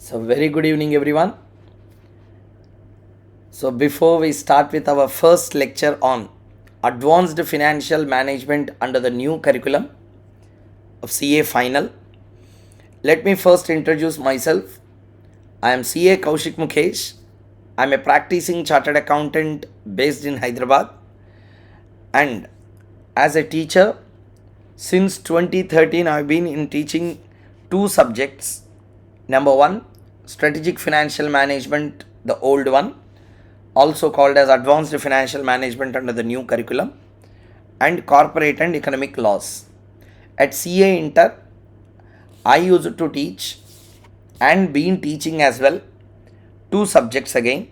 So, very good evening, everyone. So, before we start with our first lecture on advanced financial management under the new curriculum of CA final, let me first introduce myself. I am CA Koushik Mukhesh. I am a practicing chartered accountant based in Hyderabad, and as a teacher since 2013 I have been in teaching two subjects. Number one, strategic financial management, the old one, also called as advanced financial management under the new curriculum, and corporate and economic laws. At CA Inter, I used to teach and been teaching as well two subjects again.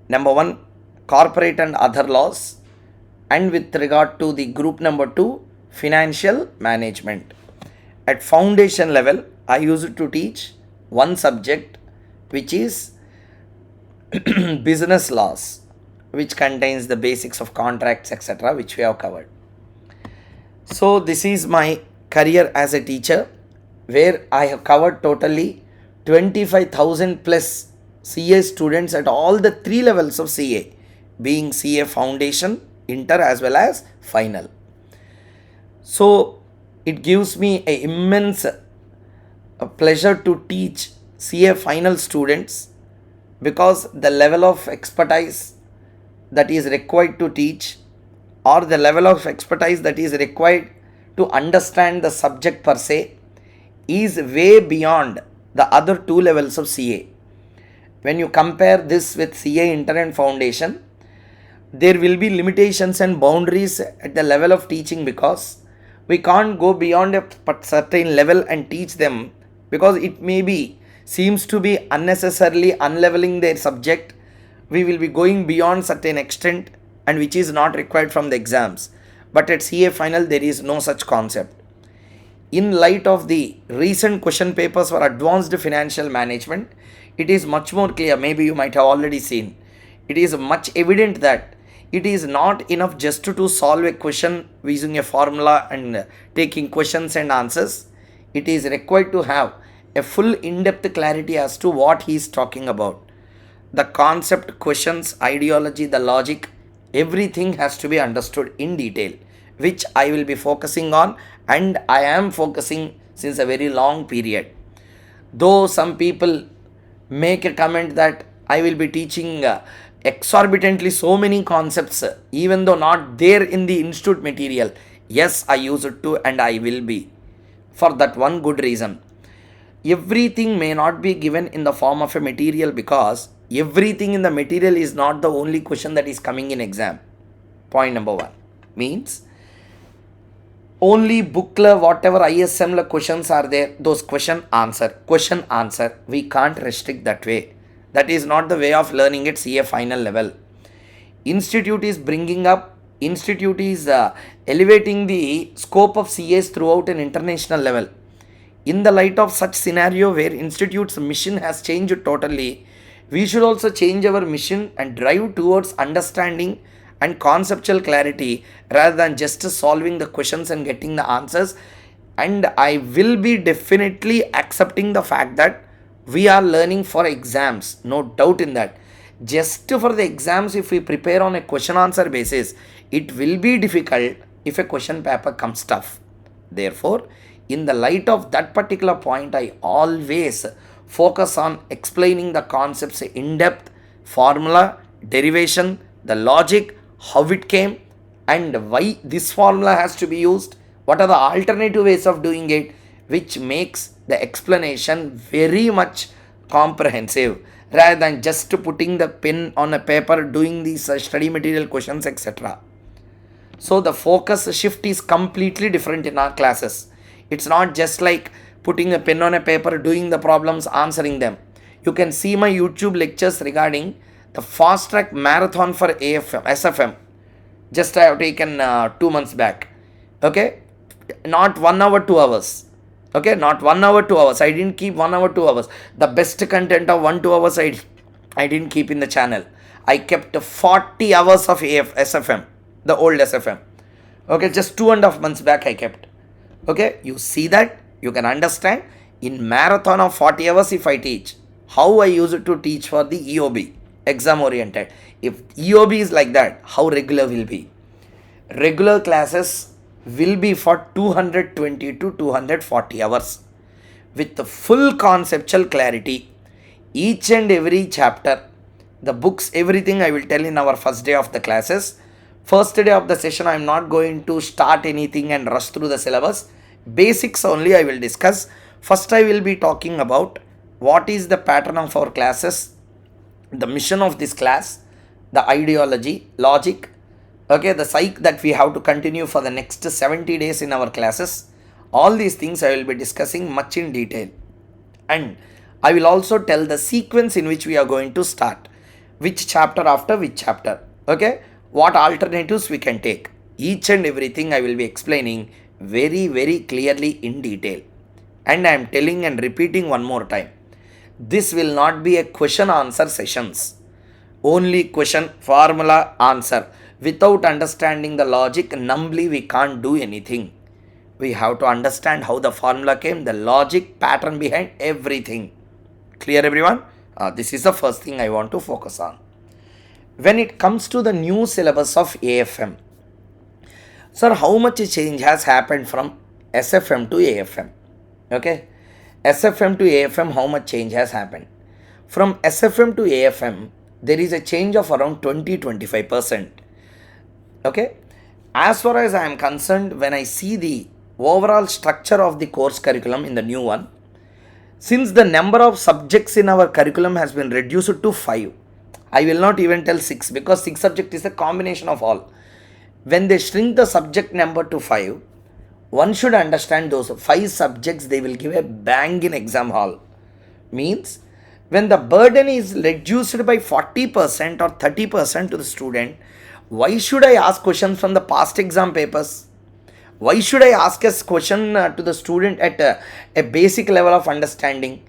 Number one, corporate and other laws, and with regard to the group number two, financial management. At foundation level, I used to teach one subject which is business laws, which contains the basics of contracts, etc., which we have covered. So, this is my career as a teacher, where I have covered totally 25,000 plus CA students at all the three levels of CA, being CA foundation, inter, as well as final. So, it gives me an immense pleasure to teach CA final students, because the level of expertise that is required to teach, or the level of expertise that is required to understand the subject per se, is way beyond the other two levels of CA. When you compare this with CA Inter and Foundation, there will be limitations and boundaries at the level of teaching, because we can't go beyond a certain level and teach them, because it may be seems to be unnecessarily unleveling their subject. We will be going beyond certain extent, and which is not required from the exams. But at CA final there is no such concept. In light of the recent question papers for advanced financial management, it is much more clear. Maybe you might have already seen. It is much evident that it is not enough just to solve a question using a formula and taking questions and answers. It is required to have a full in-depth clarity as to what he is talking about. The concept, questions, ideology, the logic, everything has to be understood in detail, which I will be focusing on, and I am focusing since a very long period. Though some people make a comment that I will be teaching exorbitantly so many concepts, even though not there in the institute material. Yes, I use it too, and I will be, for that one good reason. Everything may not be given in the form of a material, because everything in the material is not the only question that is coming in exam. Point number one means only booklet, whatever ISM questions are there, those question answer. We can't restrict that way. That is not the way of learning at CA final level. Institute is bringing up, institute is elevating the scope of CAs throughout an international level. In the light of such scenario where institute's mission has changed totally, we should also change our mission and drive towards understanding and conceptual clarity, rather than just solving the questions and getting the answers. And I will be definitely accepting the fact that we are learning for exams, no doubt in that. Just for the exams, if we prepare on a question answer basis, it will be difficult if a question paper comes tough. Therefore, in the light of that particular point, I always focus on explaining the concepts in depth, formula, derivation, the logic, how it came, and why this formula has to be used, what are the alternative ways of doing it, which makes the explanation very much comprehensive, rather than just putting the pen on a paper, doing these study material questions, etc. So the focus shift is completely different in our classes. It's not just like putting a pen on a paper, doing the problems, answering them. You can see my YouTube lectures regarding the fast track marathon for AFM, SFM. Just I have taken 2 months back. Okay, not 1 hour, 2 hours. Okay, not 1 hour, 2 hours. I didn't keep 1 hour, 2 hours. The best content of 1, 2 hours I didn't keep in the channel. I kept 40 hours of SFM, the old SFM. Okay, just 2.5 months back I kept. Okay, you see that, you can understand. In marathon of 40 hours if I teach, how I use it to teach for the EOB, exam oriented. If EOB is like that, how regular will be? Regular classes will be for 220 to 240 hours with the full conceptual clarity. Each and every chapter, the books, everything I will tell in our first day of the classes. First day of the session, I am not going to start anything and rush through the syllabus. Basics only I will discuss. First, I will be talking about what is the pattern of our classes, the mission of this class, the ideology, logic, okay, the psych that we have to continue for the next 70 days in our classes. All these things I will be discussing much in detail. And I will also tell the sequence in which we are going to start. Which chapter after which chapter. Okay. What alternatives we can take. Each and everything I will be explaining very, very clearly in detail. And I am telling and repeating one more time. This will not be a question answer sessions. Only question, formula, answer. Without understanding the logic, numbly we can't do anything. We have to understand how the formula came, the logic, pattern behind everything. Clear everyone? This is the first thing I want to focus on. When it comes to the new syllabus of AFM, sir, how much change has happened from SFM to AFM? Okay, SFM to AFM, how much change has happened? From SFM to AFM, there is a change of around 20-25%. Okay, as far as I am concerned, when I see the overall structure of the course curriculum in the new one, since the number of subjects in our curriculum has been reduced to 5, I will not even tell 6 because 6 subject is a combination of all. When they shrink the subject number to 5, one should understand those 5 subjects they will give a bang in exam hall. Means when the burden is reduced by 40% or 30% to the student, why should I ask questions from the past exam papers? Why should I ask a question to the student at a basic level of understanding?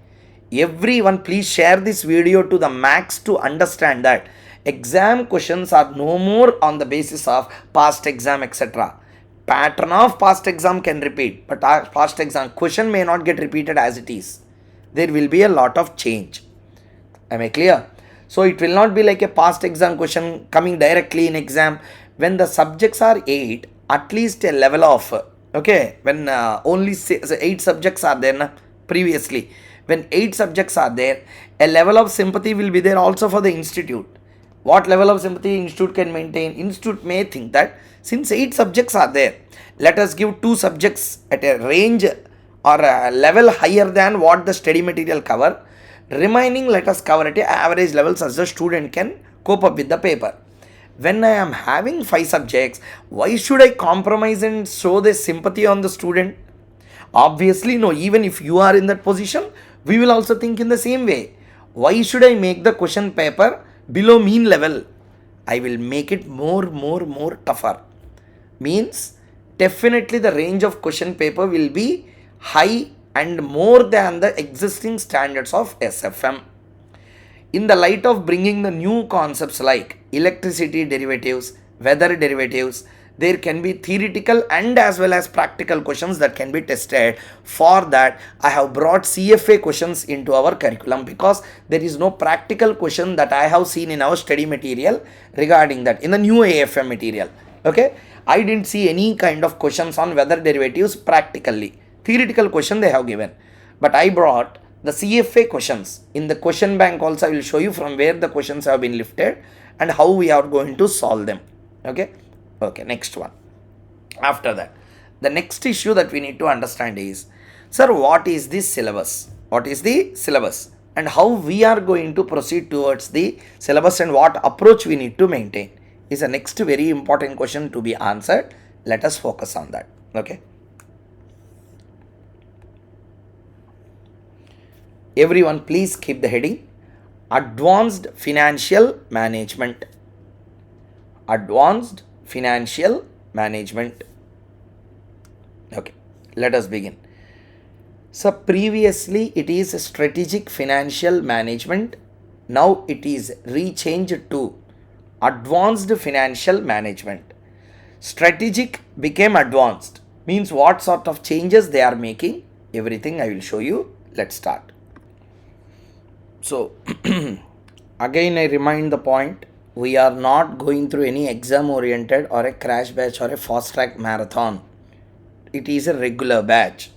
Everyone please share this video to the max to understand that exam questions are no more on the basis of past exam etc. Pattern of past exam can repeat, but our past exam question may not get repeated as it is. There will be a lot of change. Am I clear? So it will not be like a past exam question coming directly in exam. When the subjects are 8, at least a level of, okay, when only 8 subjects are there previously. When 8 subjects are there, a level of sympathy will be there also for the institute. What level of sympathy institute can maintain? Institute may think that since 8 subjects are there, let us give 2 subjects at a range or a level higher than what the study material cover. Remaining let us cover at an average level such the student can cope up with the paper. When I am having 5 subjects, why should I compromise and show the sympathy on the student? Obviously no, even if you are in that position, we will also think in the same way. Why should I make the question paper below mean level? I will make it more tougher. Means definitely the range of question paper will be high and more than the existing standards of SFM. In the light of bringing the new concepts like electricity derivatives, weather derivatives, there can be theoretical and as well as practical questions that can be tested. For that, I have brought CFA questions into our curriculum because there is no practical question that I have seen in our study material regarding that in the new AFM material. Okay, I didn't see any kind of questions on weather derivatives practically. Theoretical question they have given, but I brought the CFA questions in the question bank. Also I will show you from where the questions have been lifted and how we are going to solve them. Okay, next one. After that, the next issue that we need to understand is, sir, what is the syllabus? What is the syllabus and how we are going to proceed towards the syllabus and what approach we need to maintain is the next very important question to be answered. Let us focus on that. Okay, everyone please keep the heading Advanced Financial Management. Advanced Financial Management. Okay, let us begin. So previously it is Strategic Financial Management. Now it is rechanged to Advanced Financial Management. Strategic became advanced. Means what sort of changes they are making? Everything I will show you. Let's start. So again I remind the point, we are not going through any exam oriented or a crash batch or a fast track marathon. It is a regular batch.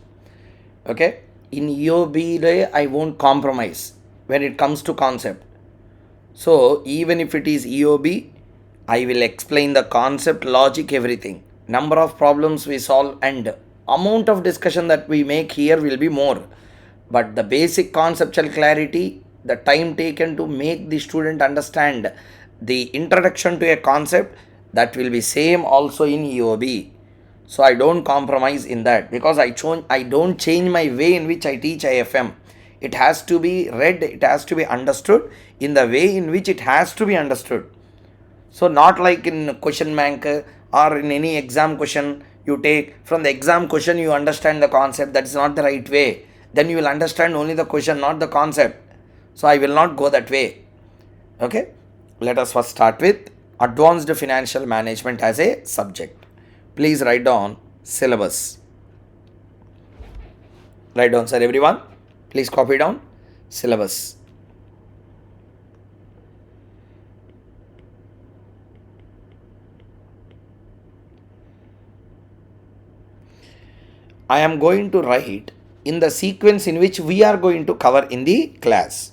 Okay, in EOB I won't compromise when it comes to concept. So even if it is EOB, I will explain the concept, logic, everything. Number of problems we solve and amount of discussion that we make here will be more. But the basic conceptual clarity, the time taken to make the student understand the introduction to a concept, that will be same also in EOB. So I don't compromise in that, because I don't change my way in which I teach AFM. It has to be read, it has to be understood in the way in which it has to be understood. So not like in question bank or in any exam question, you take from the exam question you understand the concept. That is not the right way. Then you will understand only the question, not the concept. So I will not go that way. Okay, let us first start with advanced financial management as a subject. Please write down syllabus. Write down, sir, everyone. Please copy down syllabus. I am going to write in the sequence in which we are going to cover in the class.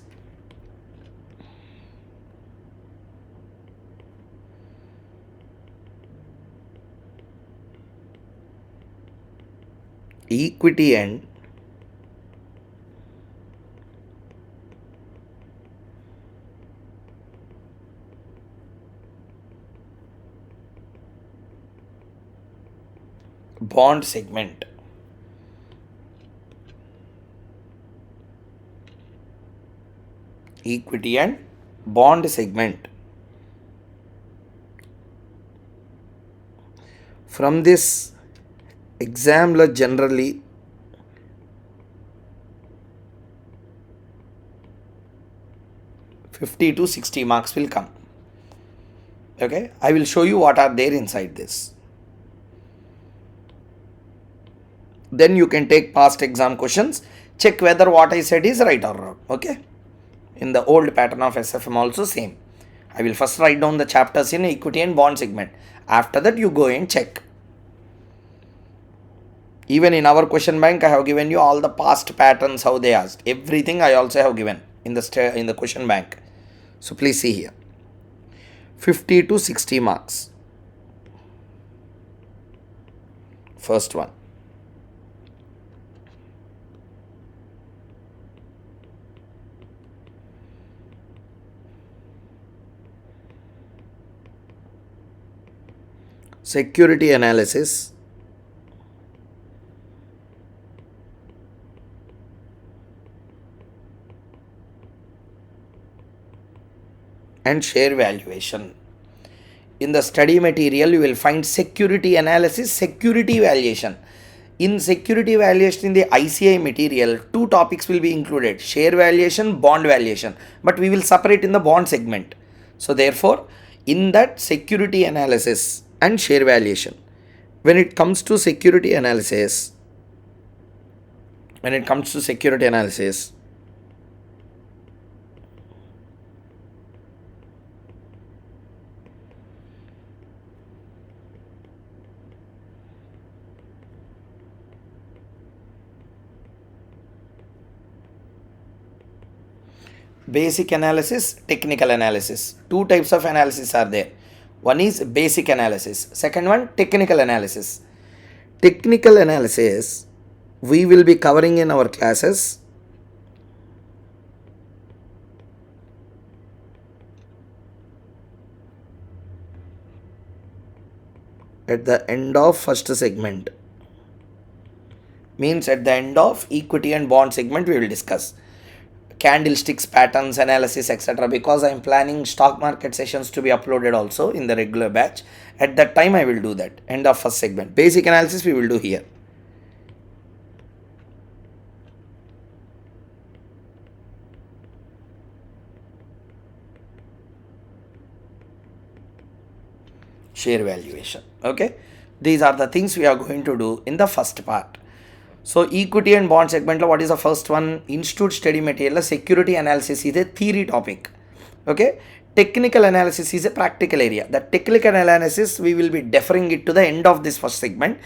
Equity and bond segment. Equity and bond segment. From this exam generally 50 to 60 marks will come. Okay, I will show you what are there inside this. Then you can take past exam questions, check whether what I said is right or wrong. Okay, in the old pattern of SFM also same. I will first write down the chapters in equity and bond segment. After that you go and check. Even in our question bank, I have given you all the past patterns, how they asked. Everything I also have given in the question bank. So please see here. 50 to 60 marks. First one. Security analysis. And share valuation. In the study material, you will find security analysis, security valuation. In security valuation in the ICI material, two topics will be included: share valuation, bond valuation. But we will separate in the bond segment. So therefore, in that security analysis and share valuation, when it comes to security analysis, basic analysis, technical analysis. Two types of analysis are there. One is basic analysis. Second one, technical analysis. Technical analysis we will be covering in our classes at the end of first segment. Means at the end of equity and bond segment we will discuss candlesticks, patterns, analysis, etc. Because I am planning stock market sessions to be uploaded also in the regular batch. At that time I will do that. End of first segment. Basic analysis we will do here. Share valuation. Okay, these are the things we are going to do in the first part. So equity and bond segment, what is the first one? Institute study material security analysis is a theory topic. Okay, technical analysis is a practical area. The technical analysis we will be deferring it to the end of this first segment.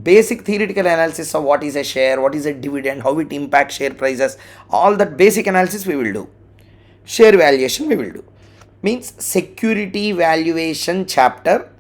Basic theoretical analysis of what is a share, what is a dividend, how it impacts share prices, all that basic analysis we will do. Share valuation we will do. Means security valuation chapter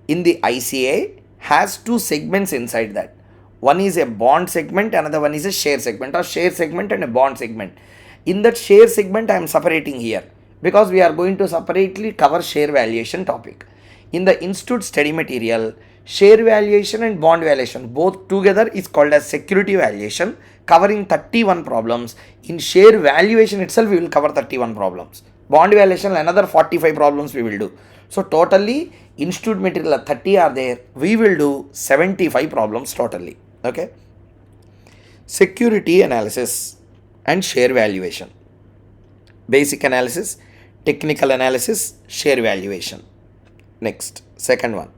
in the ICA has two segments inside that. One is a bond segment, another one is a share segment, or share segment and a bond segment. In that share segment I am separating here because we are going to separately cover share valuation topic. In the institute study material, share valuation and bond valuation both together is called as security valuation, covering 31 problems. In share valuation itself we will cover 31 problems. Bond valuation another 45 problems we will do. So totally institute material 30 are there. We will do 75 problems totally. Okay. Security analysis and share valuation. Basic analysis, technical analysis, share valuation. Next, second one.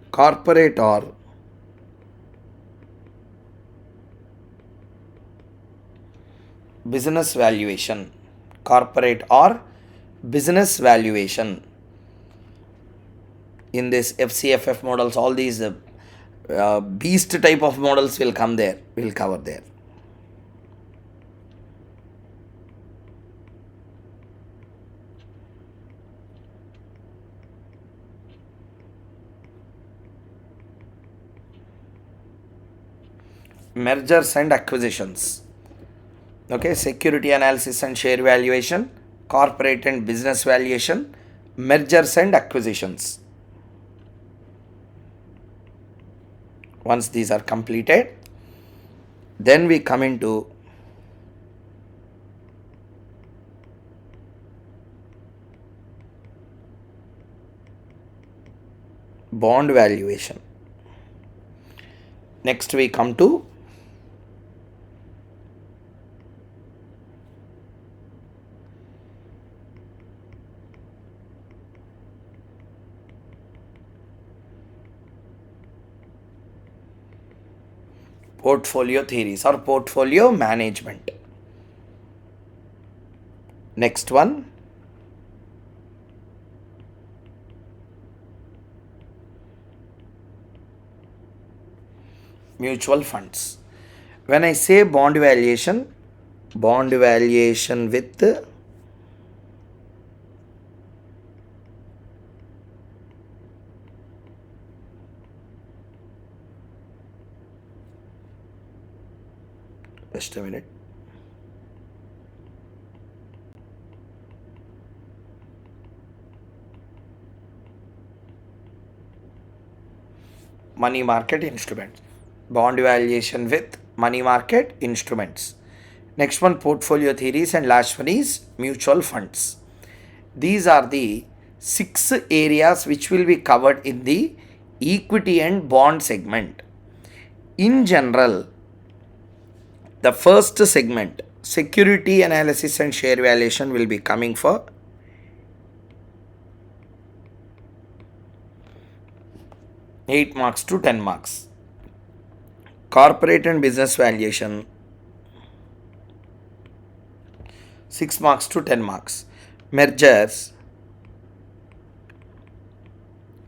Corporate or business valuation. Corporate or business valuation. In this FCFF models, all these beast type of models will come there, will cover there. Mergers and acquisitions. Okay, security analysis and share valuation, corporate and business valuation, mergers and acquisitions. Once these are completed, then we come into bond valuation. Next we come to portfolio theories or portfolio management. Next one, mutual funds. When I say bond valuation with just a minute. Money market instruments. Bond valuation with money market instruments. Next one, portfolio theories, and last one is mutual funds. These are the 6 areas which will be covered in the equity and bond segment. In general, the first segment, security analysis and share valuation, will be coming for 8 marks to 10 marks. Corporate and business valuation 6 marks to 10 marks. Mergers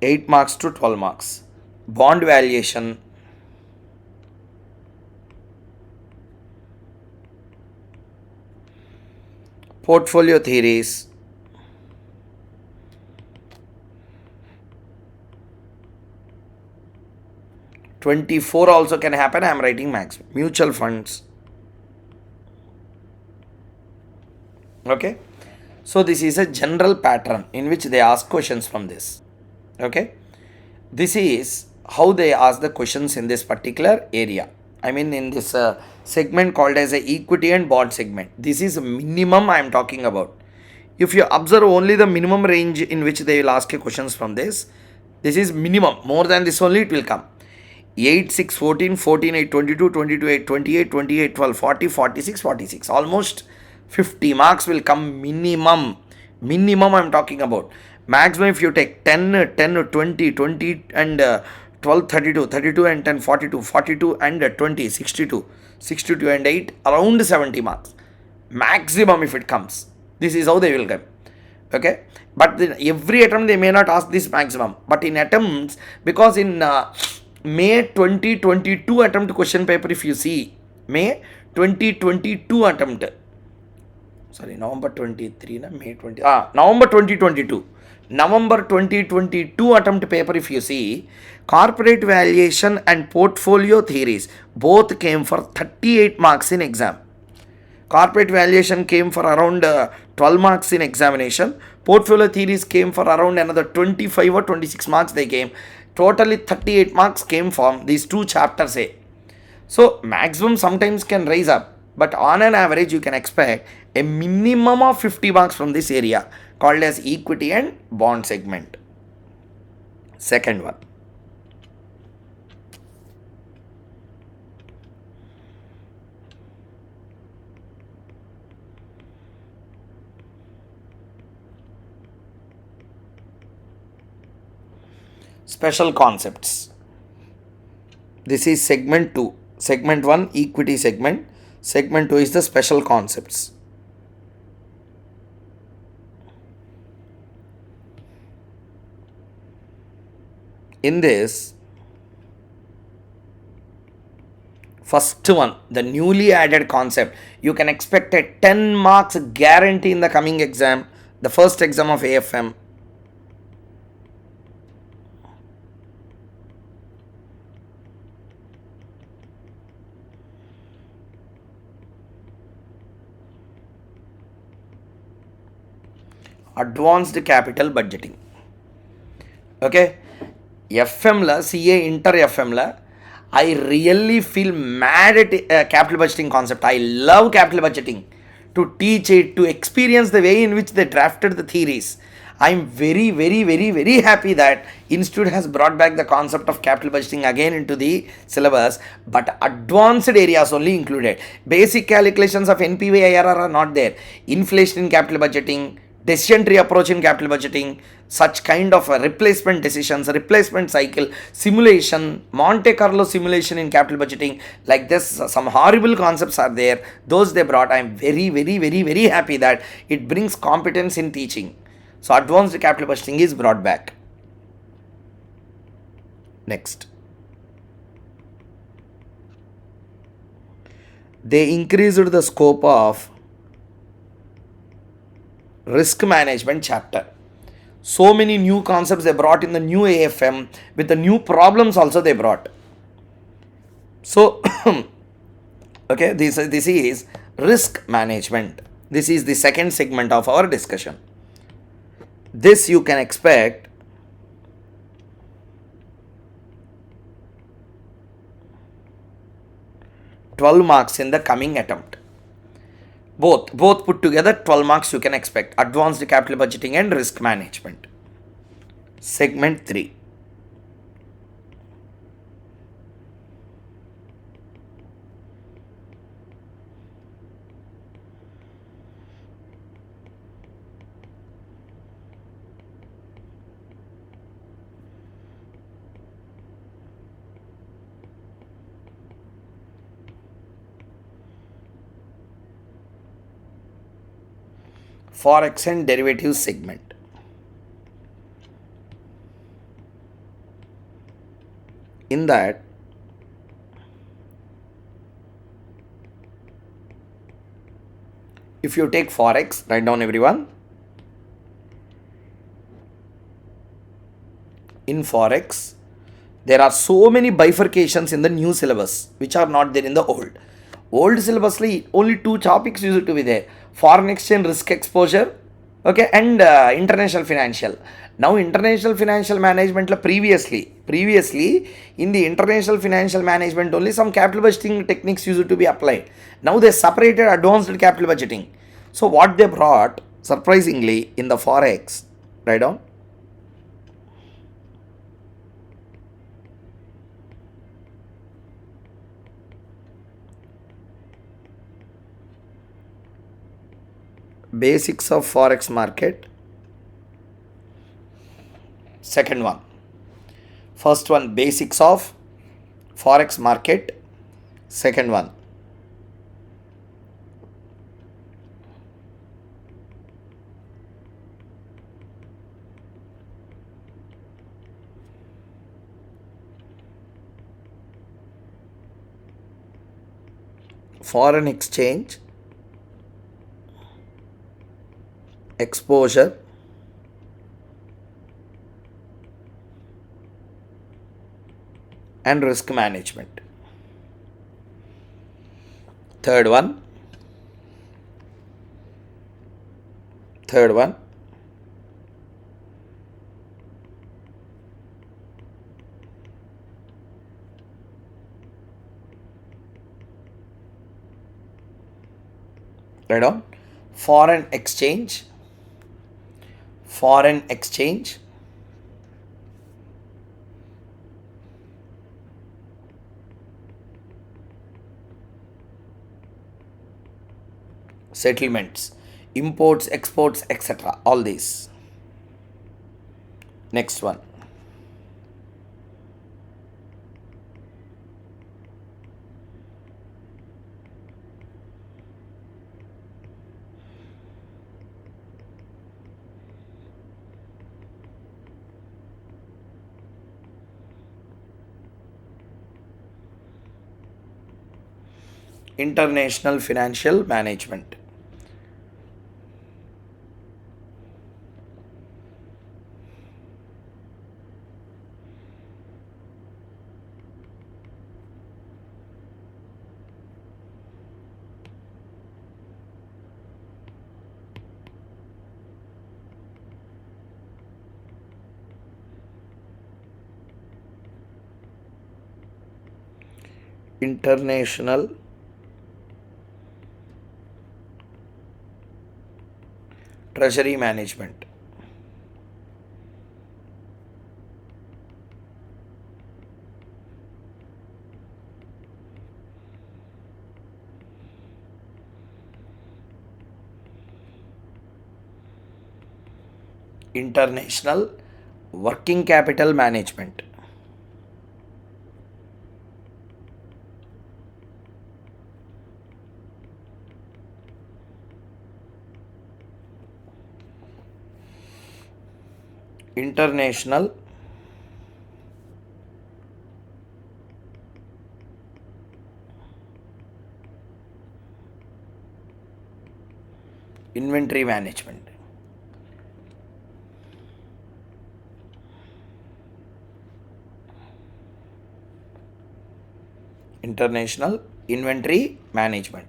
8 marks to 12 marks. Bond valuation portfolio theories 24 also can happen. I am writing max. Mutual funds. Okay. So this is a general pattern in which they ask questions from this. Okay. This is how they ask the questions in this particular area. I mean in this segment called as a equity and bond segment. This is minimum I am talking about. If you observe only the minimum range in which they will ask you questions from this, This is minimum. More than this only it will come. 8, 6, 14, 14, 8, 22, 22, 8, 28, 28, 12, 40, 46, 46. Almost 50 marks will come minimum. Minimum I am talking about. Maximum if you take 10, 10, 20, 20 and 12, 32, 32 and 10, 42, 42 and 20, 62, 62 and 8, around 70 marks. Maximum if it comes. This is how they will come. Okay, but every attempt they may not ask this maximum, but in attempts, because in May 2022 attempt question paper, if you see May 2022 attempt, sorry, November 23 na May 20 November 2022, November 2022 attempt paper, if you see, corporate valuation and portfolio theories both came for 38 marks in exam. Corporate valuation came for around 12 marks in examination. Portfolio theories came for around another 25 or 26 marks they came. Totally 38 marks came from these two chapters. So maximum sometimes can rise up, but on an average you can expect a minimum of 50 marks from this area called as equity and bond segment. Second one. Special concepts. This is segment 2. Segment 1 equity segment. Segment 2 is the special concepts. In this, first one, the newly added concept, you can expect a 10 marks guarantee in the coming exam, the first exam of AFM. Advanced capital budgeting. Okay, FM la CA inter FM la, I really feel mad at capital budgeting concept. I love capital budgeting. To teach it, to experience the way in which they drafted the theories. I am very, very, very, very happy that Institute has brought back the concept of capital budgeting again into the syllabus, but advanced areas only included. Basic calculations of NPV IRR are not there. Inflation in capital budgeting, decision tree approach in capital budgeting, such kind of replacement decisions, replacement cycle, simulation, Monte Carlo simulation in capital budgeting, like this, some horrible concepts are there. Those they brought. I am very, very, very, very happy that it brings competence in teaching. So advanced capital budgeting is brought back. Next. They increased the scope of risk management chapter. So many new concepts they brought in the new AFM, with the new problems also they brought. So, okay, this is risk management. This is the second segment of our discussion. This you can expect $12 marks in the coming attempt. Both put together 12 marks you can expect. Advanced capital budgeting and risk management. Segment 3. Forex and derivatives segment. In that, if you take Forex, write down everyone. In Forex, there are so many bifurcations in the new syllabus which are not there in the old. Old syllabus only 2 topics used to be there: foreign exchange risk exposure, okay, and international financial. Now international financial management previously in the international financial management only some capital budgeting techniques used to be applied. Now they separated advanced capital budgeting. So what they brought surprisingly in the Forex, write down, basics of forex market. Second one, first one, basics of forex market. Second one, foreign exchange exposure and risk management. Third one, right on, foreign exchange, settlements, imports, exports, etc. All these. Next one, international financial management. International treasury management. International working capital management. International inventory management. International inventory management.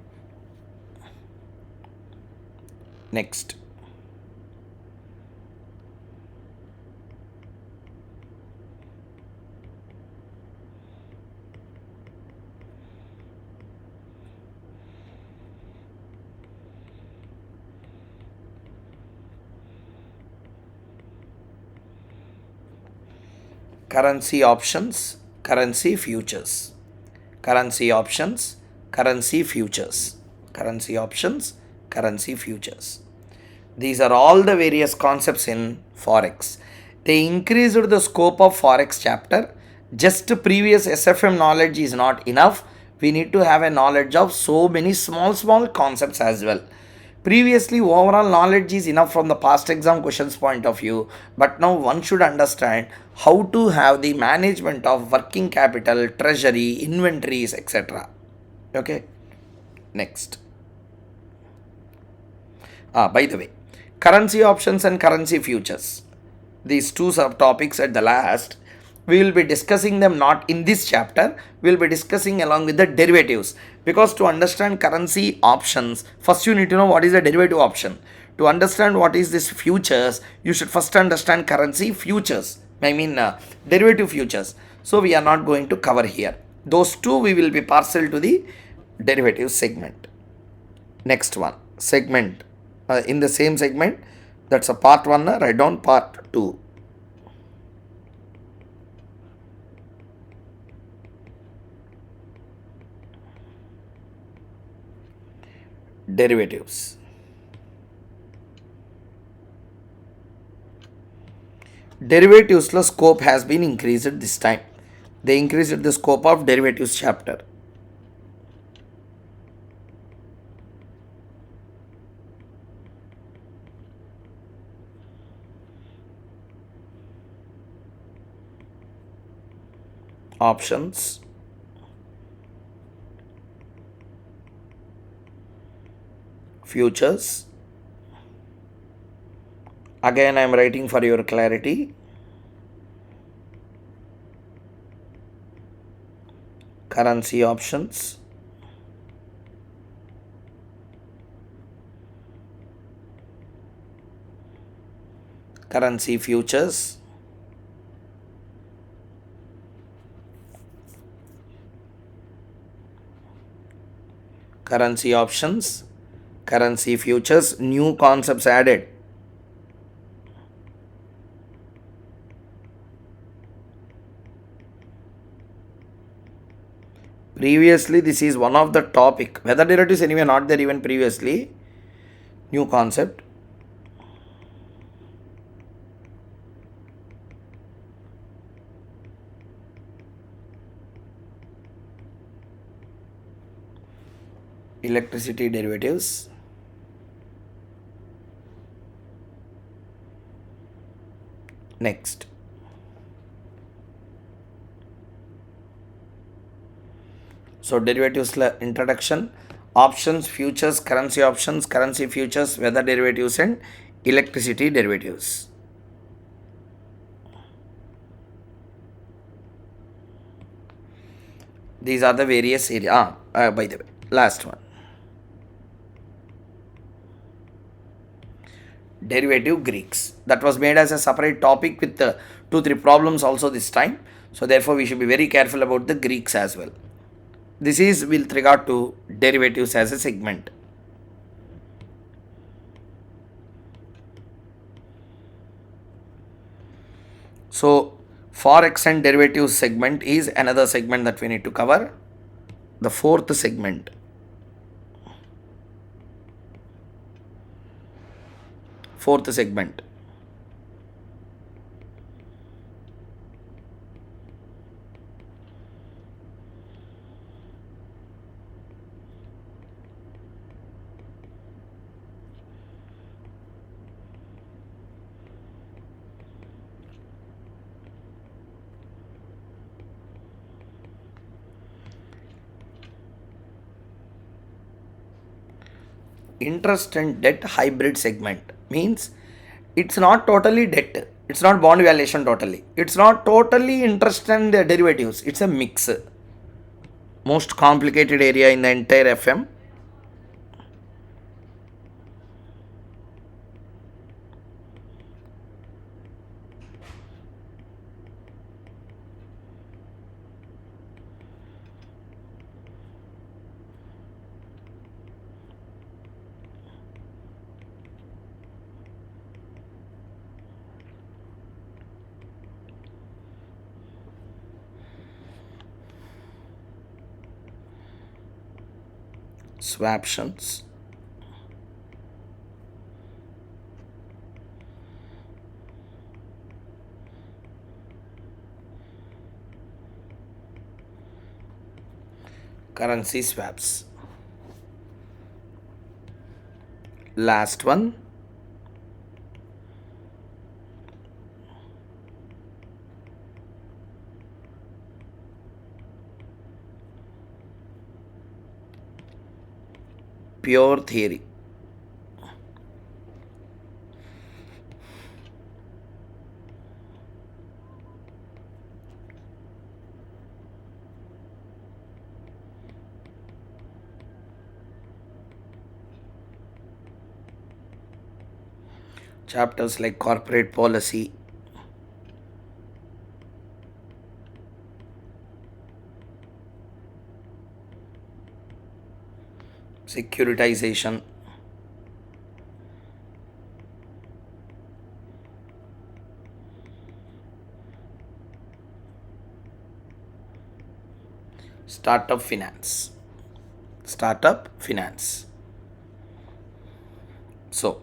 Next, currency options, currency futures. Currency options, currency futures. Currency options, currency futures. These are all the various concepts in Forex. They increased the scope of Forex chapter. Just previous SFM knowledge is not enough. We need to have a knowledge of so many small concepts as well. Previously, overall knowledge is enough from the past exam questions point of view, but now one should understand how to have the management of working capital, treasury, inventories, etc. Okay, next. By the way, currency options and currency futures, these two subtopics at the last, we will be discussing them not in this chapter, we will be discussing along with the derivatives, because to understand currency options, first you need to know what is a derivative option. To understand what is this futures, you should first understand currency futures, derivative futures. So we are not going to cover here. Those two we will be partial to the derivative segment. Next one, segment. In the same segment, that's a part 1, write down part 2. Derivatives. derivatives scope has been increased this time. They increased the scope of derivatives chapter. Options, futures. Again, I am writing for your clarity. Currency options, currency futures, currency options, currency futures, new concepts added. Previously, this is one of the topic. Weather derivatives anyway not there even previously. New concept. Electricity derivatives. Next. So derivatives introduction, options, futures, currency options, currency futures, weather derivatives and electricity derivatives. These are the various areas. By the way, last one. Derivative Greeks. That was made as a separate topic with 2-3 problems also this time. So therefore we should be very careful about the Greeks as well. This is with regard to derivatives as a segment. So forex and derivatives segment is another segment that we need to cover. The fourth segment. Fourth segment. Interest and debt hybrid segment means it's not totally debt, it's not bond valuation totally, it's not totally interest and derivatives, it's a mix. Most complicated area in the entire FM. Swaptions, currency swaps. Last one, pure theory. Chapters like corporate policy, securitization, startup finance. Startup finance. So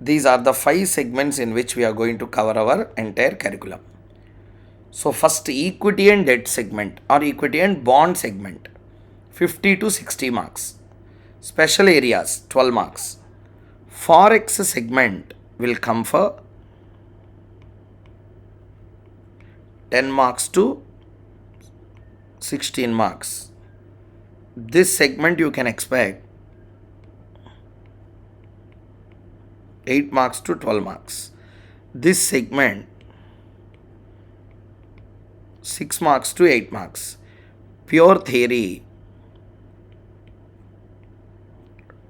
These are the 5 segments in which we are going to cover our entire curriculum. So first, equity and debt segment or equity and bond segment, 50 to 60 marks. Special areas, 12 marks. Forex segment will come for 10 marks to 16 marks. This segment you can expect 8 marks to 12 marks. This segment 6 marks to 8 marks. Pure theory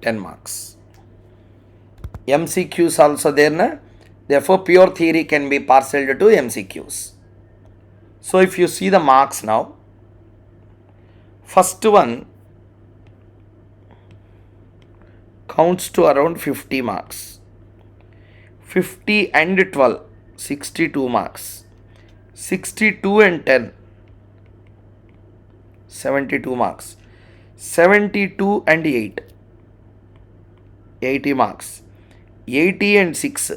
10 marks. MCQs also there, na? Therefore pure theory can be parceled to MCQs. So if you see the marks now, first one counts to around 50 marks. 50 and 12, 62 marks. 62 and 10, 72 marks. 72 and 8, 80 marks. 80 and 6,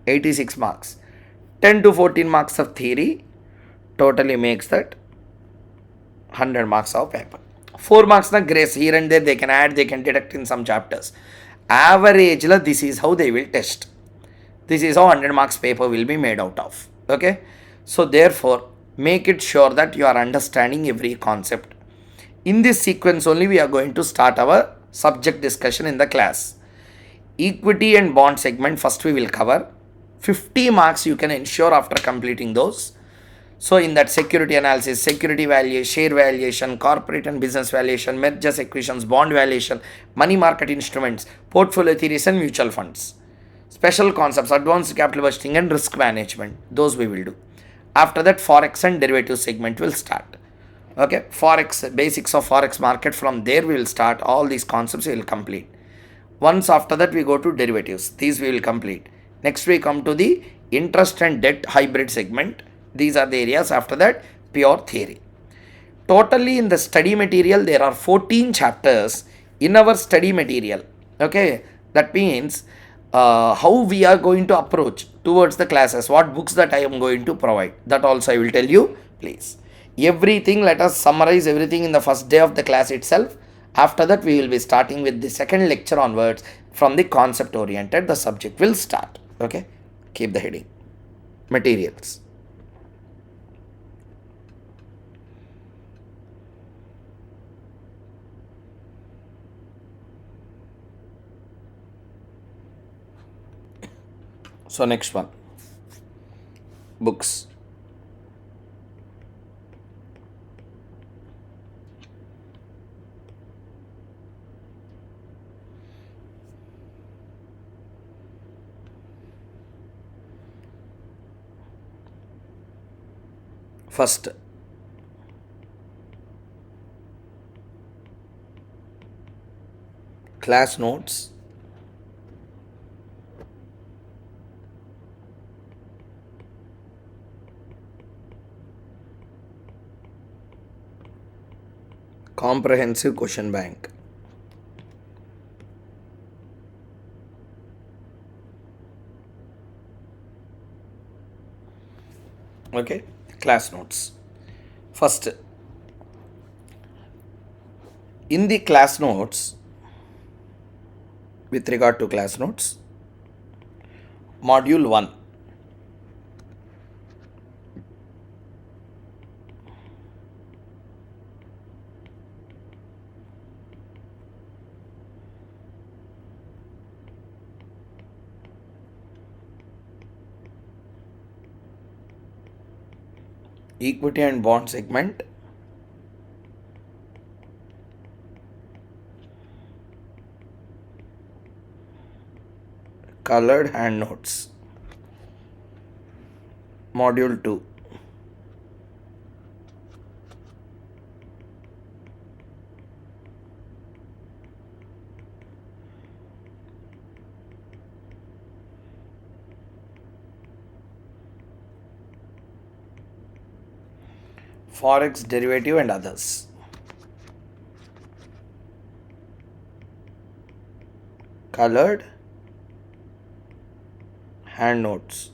86 marks. 10 to 14 marks of theory totally makes that 100 marks of paper. 4 marks na grace, here and there they can add, they can deduct in some chapters. Average la, this is how they will test. This is how 100 marks paper will be made out of. Okay. So therefore, make it sure that you are understanding every concept. In this sequence only we are going to start our subject discussion in the class. Equity and bond segment first we will cover. 50 marks you can ensure after completing those. So in that security analysis, security valuation, share valuation, corporate and business valuation, mergers, acquisitions, bond valuation, money market instruments, portfolio theories and mutual funds. Special concepts, advanced capital budgeting and risk management, those we will do. After that, forex and derivative segment will start. Okay, forex, basics of forex market, from there we will start. All these concepts we will complete. Once after that we go to derivatives, these we will complete. Next we come to the interest and debt hybrid segment. These are the areas. After that, pure theory. Totally in the study material there are 14 chapters in our study material. Okay, that means how we are going to approach towards the classes, what books that I am going to provide, that also I will tell you, please. Everything, let us summarize everything in the first day of the class itself. After that we will be starting with the second lecture onwards. From the concept oriented, the subject will start. Okay, keep the heading materials. So next one, books. First, class notes, comprehensive question bank. Okay, class notes. First, in the class notes, with regard to class notes, module 1, equity and bond segment, colored hand notes, module 2, forex derivative and others. colored hand notes.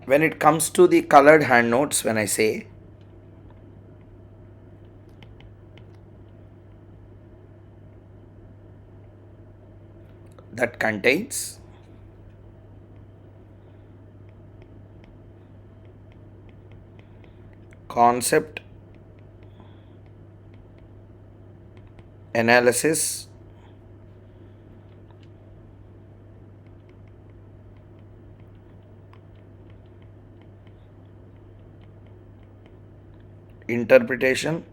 When it comes to the colored hand notes, when I say that contains concept analysis, interpretation,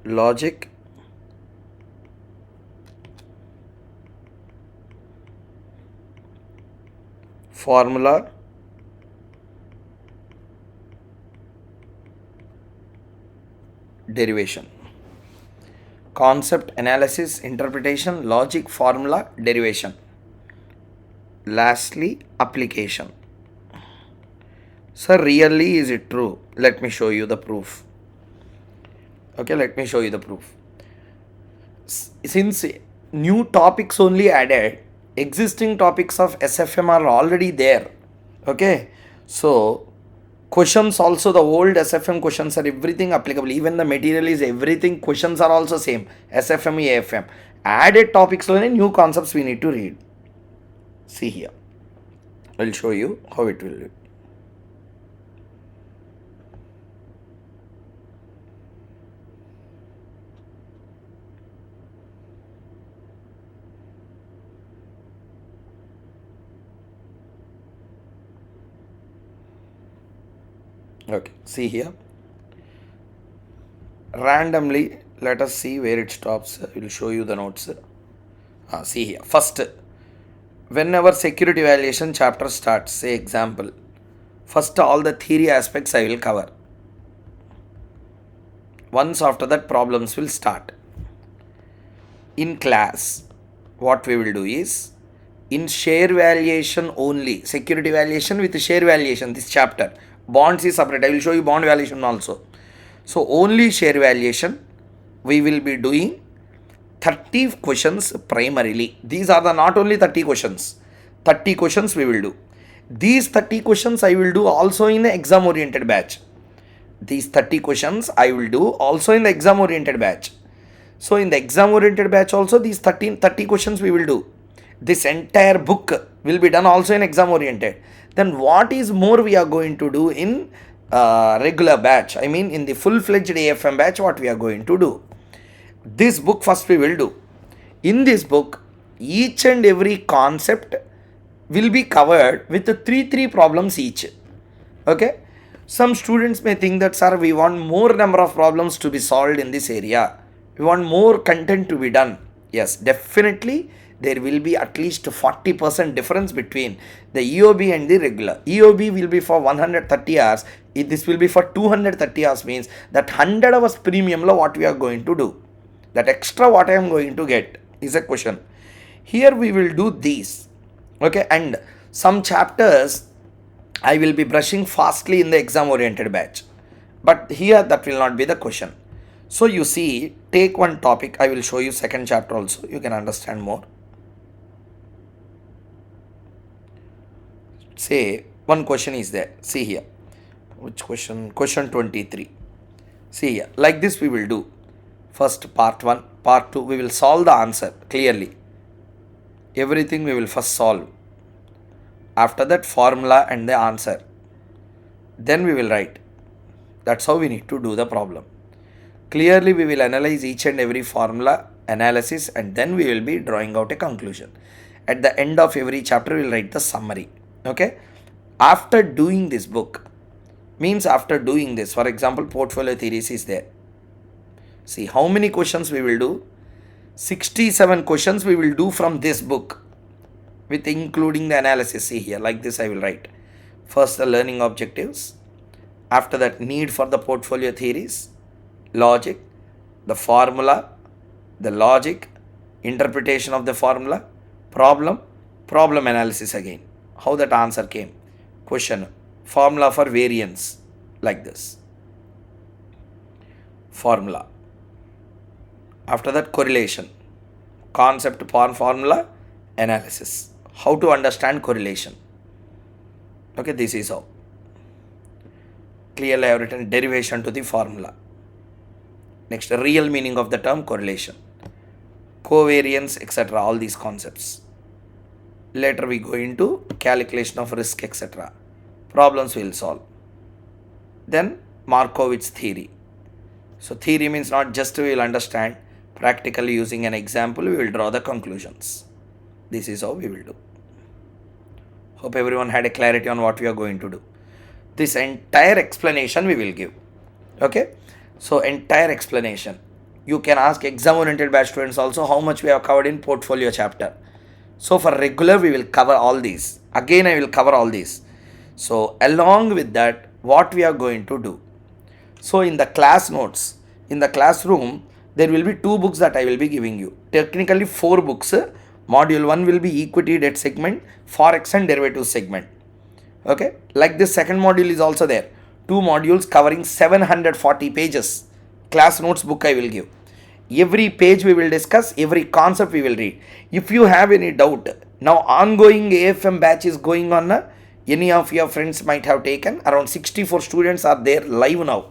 logic, formula, derivation. Concept analysis, interpretation, logic, formula, derivation. Lastly, application. Sir, really is it true? Let me show you the proof. Okay, let me show you the proof. Since new topics only added, existing topics of SFM are already there. Okay, so questions also, the old SFM questions are everything applicable. Even the material is everything, questions are also same. SFM, AFM. Added topics only, new concepts we need to read. See here. I will show you how it will be. Okay, see here. Randomly, let us see where it stops. I will show you the notes. See here. First, whenever security evaluation chapter starts, say example, first all the theory aspects I will cover. Once after that, problems will start. In class, what we will do is, in share valuation only, security valuation with share valuation, this chapter. Bonds is separate. I will show you bond valuation also. So only share valuation, we will be doing 30 questions primarily. These are the not only 30 questions. 30 questions we will do. These 30 questions I will do also in the exam oriented batch. These 30 questions I will do also in the exam oriented batch. So in the exam oriented batch also these 30 questions we will do. This entire book will be done also in exam oriented. Then what is more we are going to do in regular batch? I mean in the full-fledged AFM batch, what we are going to do? This book first we will do. In this book, each and every concept will be covered with 3 problems each. Okay? Some students may think that, sir, we want more number of problems to be solved in this area. We want more content to be done. Yes, definitely there will be at least 40% difference between the EOB and the regular. EOB will be for 130 hours. This will be for 230 hours, means that 100 hours premium lo what we are going to do. That extra what I am going to get is a question. Here we will do these. Okay, and some chapters I will be brushing fastly in the exam oriented batch. But here that will not be the question. So you see, take one topic. I will show you second chapter also. You can understand more. Say one question is there. See here. Which question? Question 23. See here. Like this we will do. First part 1, part 2. We will solve the answer clearly. Everything we will first solve. After that, formula and the answer. Then we will write. That's how we need to do the problem. Clearly we will analyze each and every formula, analysis, and then we will be drawing out a conclusion. At the end of every chapter we will write the summary. Okay. After doing this book, means after doing this, for example, portfolio theories is there. See how many questions we will do. 67 questions we will do from this book, with including the analysis. See here, like this I will write. First the learning objectives. After that, need for the portfolio theories, logic, the formula, the logic, interpretation of the formula, problem analysis again. How that answer came. Question, formula for variance, like this. formula. After that, correlation, concept upon formula, analysis. How to understand correlation. Okay, this is how. Clearly I have written derivation to the formula. Next, real meaning of the term correlation, covariance, etc. All these concepts. Later we go into calculation of risk, etc. Problems we will solve. Then Markowitz theory. So theory means not just we will understand, practically using an example we will draw the conclusions. This is how we will do. Hope everyone had a clarity on what we are going to do. This entire explanation we will give. Okay. So entire explanation. You can ask exam oriented batch students also how much we have covered in portfolio chapter. So for regular we will cover all these. Again I will cover all these. So along with that, what we are going to do. So in the class notes, in the classroom, there will be 2 books that I will be giving you. Technically 4 books. Module 1 will be equity debt segment, forex and derivative segment. Okay, like this second module is also there. 2 modules covering 740 pages. Class notes book I will give. Every page we will discuss, every concept we will read. If you have any doubt, now ongoing AFM batch is going on. Any of your friends might have taken. Around 64 students are there live now.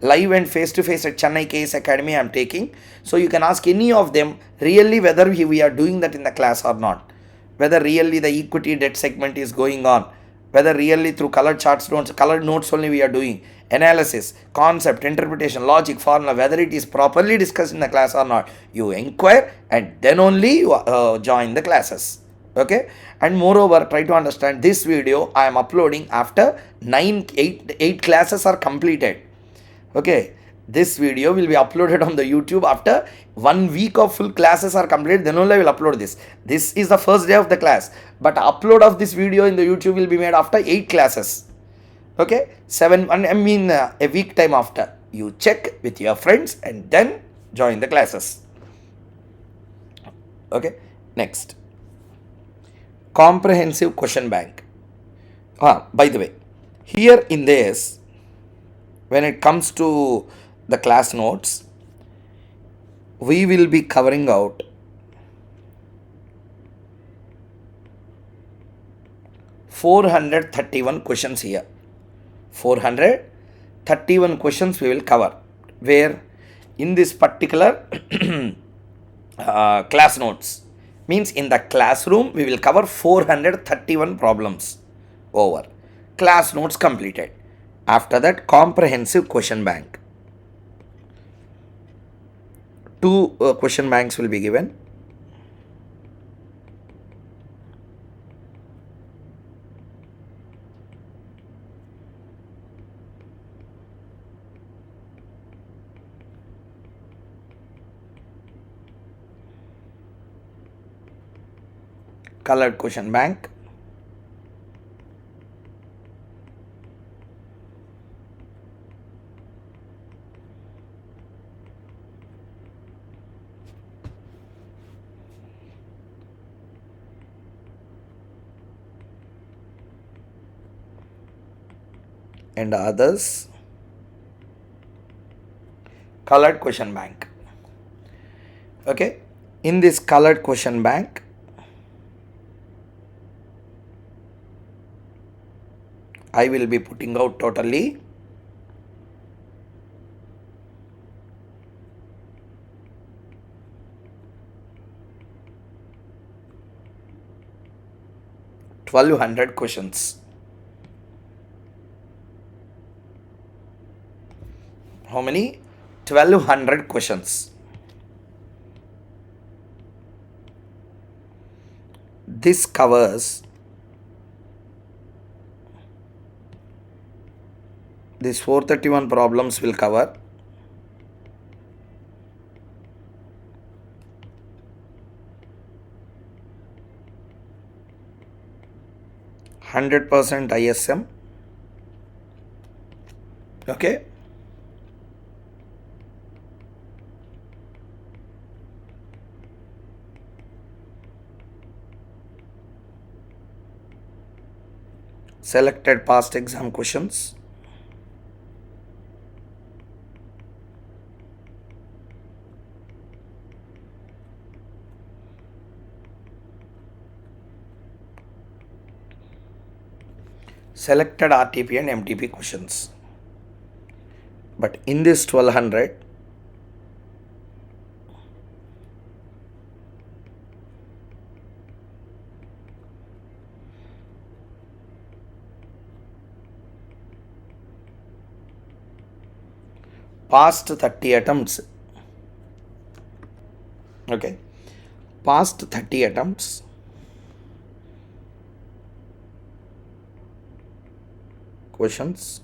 Live and face to face at Chennai KS Academy I am taking. So you can ask any of them really whether we are doing that in the class or not. Whether really the equity debt segment is going on. Whether really through colored charts notes, colored notes only we are doing. Analysis, concept, interpretation, logic, formula, whether it is properly discussed in the class or not. You inquire and then only you join the classes. Okay, and moreover try to understand this video I am uploading after 8 classes are completed. Okay, this video will be uploaded on the YouTube after 1 week of full classes are completed, then only I will upload this. This is the first day of the class, but upload of this video in the YouTube will be made after 8 classes. Okay, 7, I mean a week time after. You check with your friends and then join the classes. Okay, next. Comprehensive question bank. By the way, here in this, when it comes to the class notes, we will be covering out 431 questions here. 431 questions we will cover. Where in this particular class notes, means in the classroom we will cover 431 problems over. Class notes completed. After that, comprehensive question bank. 2 question banks will be given. Colored question bank. And others, colored question bank. Okay, in this colored question bank, I will be putting out totally 1200 questions. How many? 1200 questions. This covers this 431 problems will cover 100% ISM. Okay. Selected past exam questions. selected RTP and MTP questions. But in this 1200, past 30 attempts, okay, past 30 attempts, questions,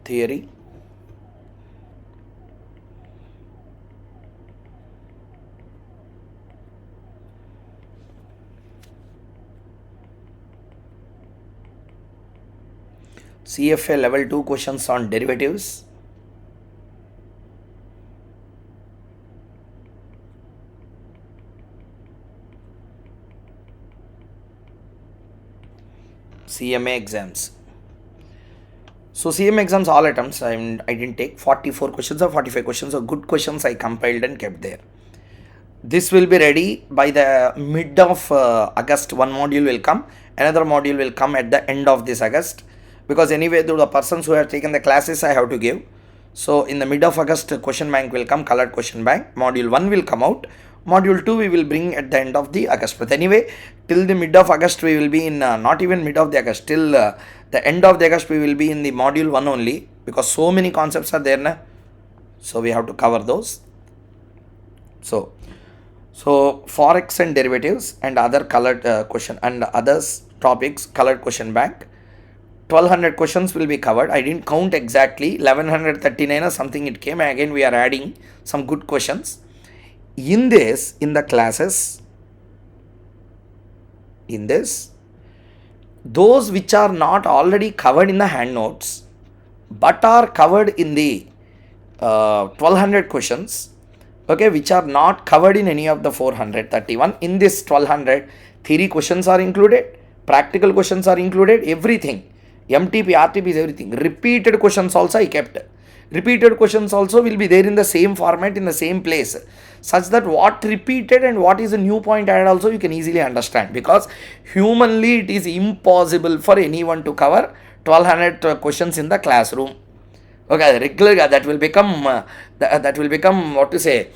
theory, CFA level 2 questions on derivatives, CMA exams. So CMA exams all attempts I didn't take 44 questions or 45 questions or good questions I compiled and kept there. This will be ready by the mid of August. One module will come, another module will come at the end of this August, because anyway to the persons who have taken the classes I have to give. So in the mid of August question bank will come, colored question bank. Module 1 will come out. Module 2 we will bring at the end of the August. But anyway, till the mid of August we will be in, not even mid of the August, till the end of the August we will be in the module 1 only, because so many concepts are there na? So we have to cover those. So forex and derivatives and other colored question and others topics, colored question bank. 1200 questions will be covered. I didn't count exactly, 1139 or something it came. Again we are adding some good questions. In this, in the classes, in this, those which are not already covered in the hand notes but are covered in the 1200 questions, okay, which are not covered in any of the 431, in this 1200 theory questions are included, practical questions are included, everything, MTP, RTP is everything. Repeated questions also I kept. Repeated questions also will be there in the same format, in the same place, such that what repeated and what is a new point added also you can easily understand, because humanly it is impossible for anyone to cover 1200 questions in the classroom. Okay, regular that will become that will become what to say.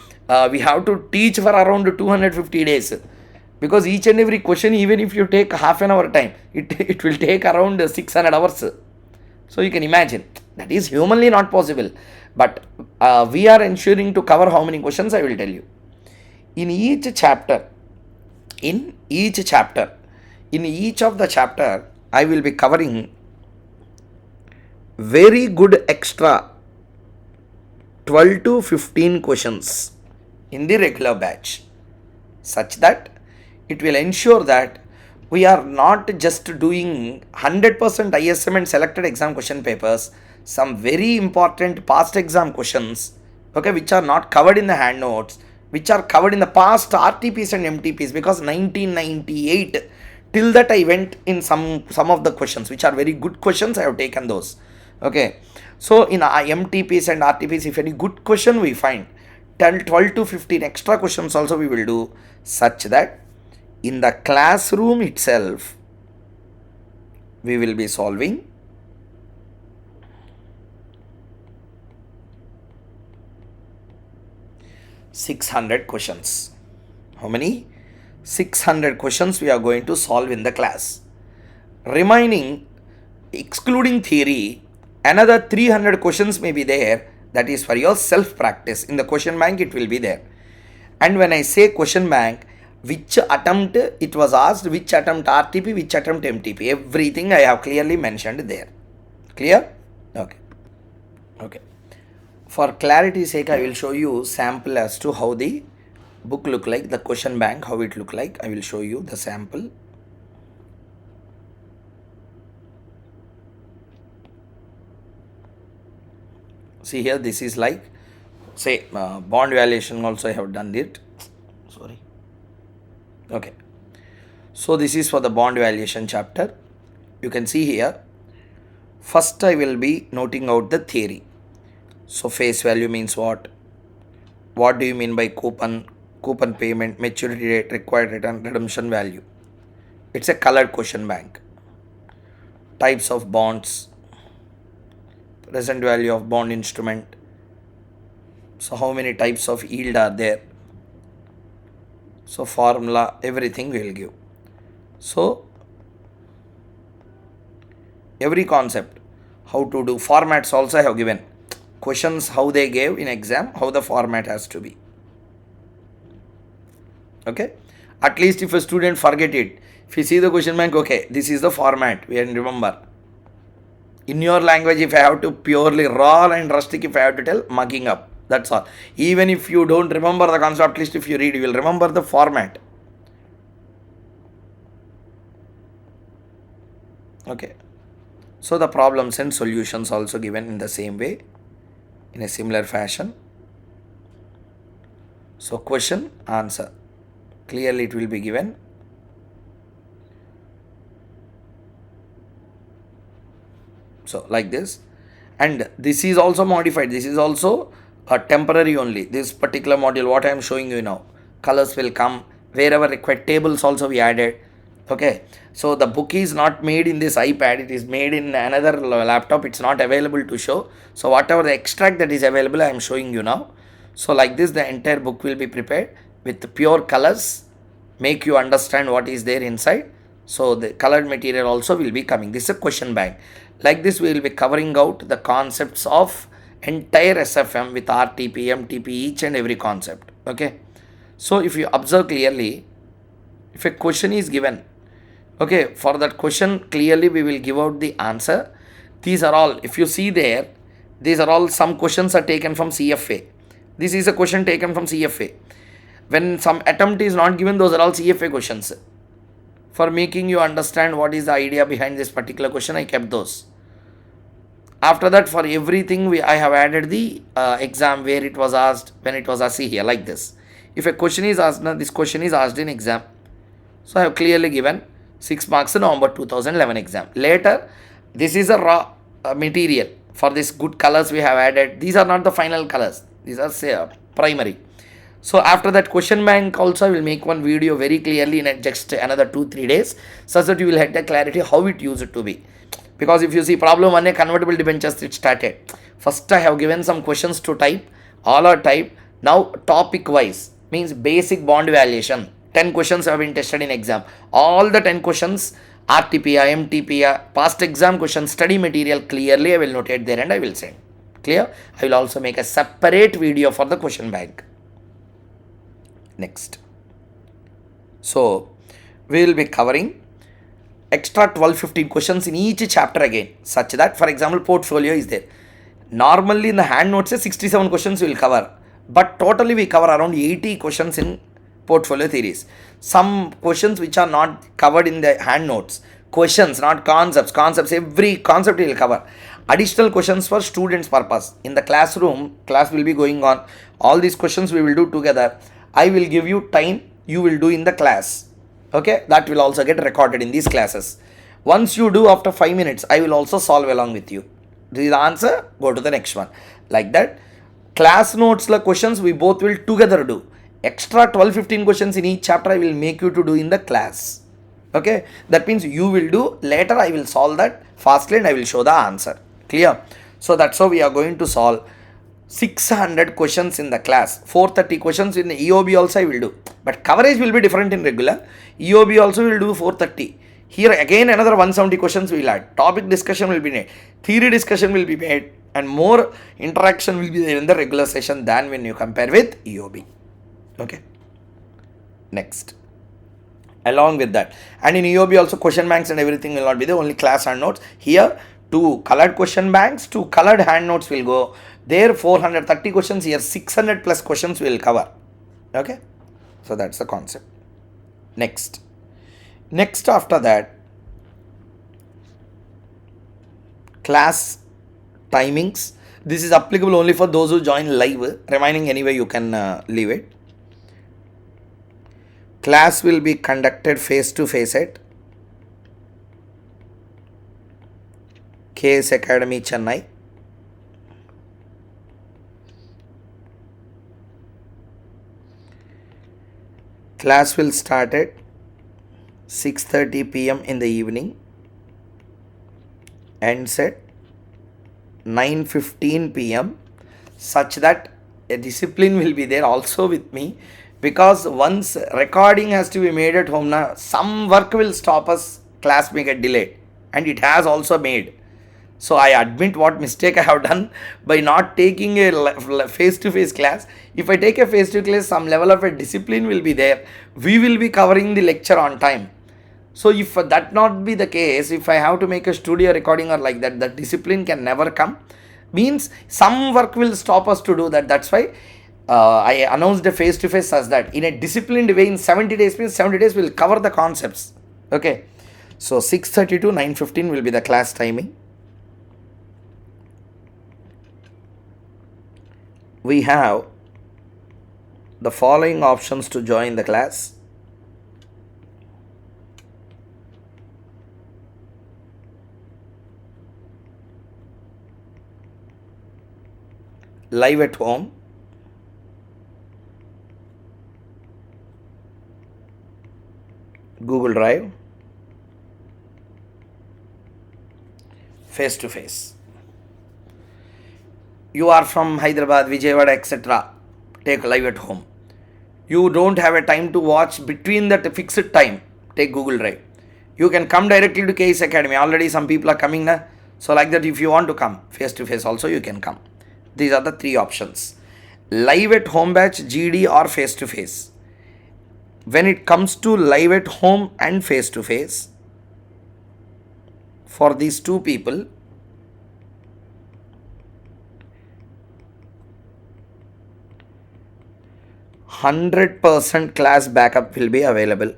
We have to teach for around 250 days, because each and every question, even if you take half an hour time, it will take around 600 hours. So you can imagine that is humanly not possible. But we are ensuring to cover how many questions I will tell you. In each chapter, in each of the chapter, I will be covering very good extra 12 to 15 questions in the regular batch, such that it will ensure that we are not just doing 100% ISM and selected exam question papers, some very important past exam questions, okay, which are not covered in the hand notes, which are covered in the past RTPs and MTPs, because 1998 till that I went in some of the questions which are very good questions. I have taken those. Okay, so in MTPs and RTPs, if any good question we find, 12 to 15 extra questions also we will do, such that in the classroom itself we will be solving 600 questions. How many? 600 questions we are going to solve in the class. Remaining, excluding theory, another 300 questions may be there. That is for your self practice. In the question bank it will be there. And when I say question bank, which attempt it was asked, which attempt RTP, which attempt MTP, everything I have clearly mentioned there. Clear? Okay. Okay. For clarity's sake, I will show you sample as to how the book look like, the question bank, how it look like. I will show you the sample. See here, this is like say bond valuation also I have done it. Sorry. Okay. So this is for the bond valuation chapter. You can see here. First I will be noting out the theory. So face value means what? What do you mean by coupon payment, maturity rate, required return, redemption value? It's a colored question bank. Types of bonds, present value of bond instrument. So how many types of yield are there? So formula, everything we will give. So every concept, how to do, formats also I have given. Questions how they gave in exam, how the format has to be. Okay. At least if a student forget it, if you see the question bank, okay, this is the format, we can remember. In your language, if I have to purely raw and rustic, if I have to tell, mugging up. That's all. Even if you don't remember the concept, at least if you read, you will remember the format. Okay. So the problems and solutions also given in the same way, in a similar fashion. So question, answer. Clearly it will be given. So like this. And this is also modified. This is also a temporary only. This particular module, what I am showing you now. Colors will come. Wherever required, tables also we added. Okay. So the book is not made in this iPad. It is made in another laptop. It's not available to show. So whatever the extract that is available, I am showing you now. So like this, the entire book will be prepared with pure colors. Make you understand what is there inside. So the colored material also will be coming. This is a question bank. Like this, we will be covering out the concepts of entire SFM with RTP, MTP, each and every concept. Okay. So if you observe clearly, if a question is given, okay, for that question clearly we will give out the answer. These are all, if you see there, these are all, some questions are taken from CFA. This is a question taken from CFA. When some attempt is not given, those are all CFA questions. For making you understand what is the idea behind this particular question, I kept those. After that, for everything, I have added the exam where it was asked, when it was asked. See here, like this. If a question is asked, now this question is asked in exam. So I have clearly given 6 marks in November 2011 exam. Later, this is a raw material. For this good colors we have added. These are not the final colors. These are say, primary. So after that question bank also I will make one video very clearly in just another 2-3 days, such that you will have the clarity how it used to be. Because if you see problem 1, a convertible debentures it started. First I have given some questions to type. All are typed. Now topic wise means basic bond valuation. 10 questions have been tested in exam. All the 10 questions RTP, MTP, past exam questions, study material clearly I will notate there and I will send. Clear? I will also make a separate video for the question bank. Next. So we will be covering extra 12-15 questions in each chapter again, such that for example portfolio is there. Normally in the hand notes 67 questions we will cover, but totally we cover around 80 questions in portfolio theories. Some questions which are not covered in the hand notes, questions not concepts, every concept we will cover. Additional questions for students purpose. In the classroom, class will be going on, all these questions we will do together. I will give you time, you will do in the class. Okay, that will also get recorded in these classes. Once you do after 5 minutes, I will also solve along with you. This is the answer, go to the next one. Like that, class notes la questions we both will together do. Extra 12-15 questions in each chapter I will make you to do in the class. Okay, that means you will do, later I will solve that fastly and I will show the answer. Clear? So that's how we are going to solve 600 questions in the class. 430 questions in the EOB also I will do. But coverage will be different in regular. EOB also will do 430. Here again another 170 questions we will add. Topic discussion will be made. Theory discussion will be made. And more interaction will be there in the regular session than when you compare with EOB. Okay. Next. Along with that. And in EOB also question banks and everything will not be there. Only class and notes. Here 2 colored question banks, 2 colored hand notes will go. There 430 questions, here 600 plus questions we will cover. Okay. So that's the concept. Next after that, class timings This is applicable only for those who join live. Remaining anyway, you can leave it. Class will be conducted face to face at KS Academy, Chennai. Class will start at 6:30 p.m. in the evening, ends at 9:15 p.m. such that a discipline will be there also with me, because once recording has to be made at home now, some work will stop us, class may get delayed, and it has also made. So I admit what mistake I have done by not taking a face-to-face class. If I take a face-to-face class, some level of a discipline will be there. We will be covering the lecture on time. So if that not be the case, if I have to make a studio recording or like that, the discipline can never come. Means some work will stop us to do that. That's why I announced a face-to-face as that. In a disciplined way, in 70 days, means 70 days will cover the concepts. Okay. So 6:30 to 9:15 will be the class timing. We have the following options to join the class. Live at home, Google Drive, face to face. You are from Hyderabad, Vijayawada, etc. Take live at home. You don't have a time to watch between that fixed time. Take Google Drive. You can come directly to KS Academy. Already some people are coming now. So like that, if you want to come face to face also, you can come. These are the three options. Live at home batch, GD or face to face. When it comes to live at home and face to face, for these two people, 100% class backup will be available.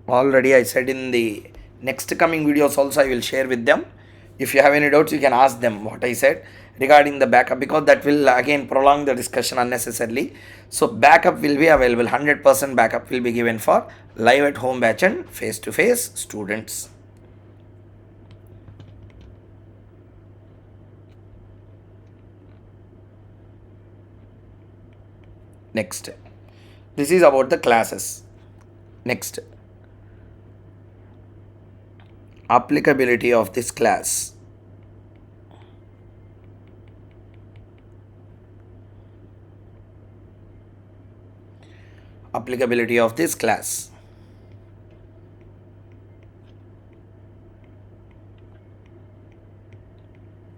Already I said in the next coming videos also I will share with them. If you have any doubts, you can ask them what I said regarding the backup, because that will again prolong the discussion unnecessarily. So backup will be available. 100% backup will be given for live at home batch and face to face students. Next, this is about the classes. Next, applicability of this class. Applicability of this class.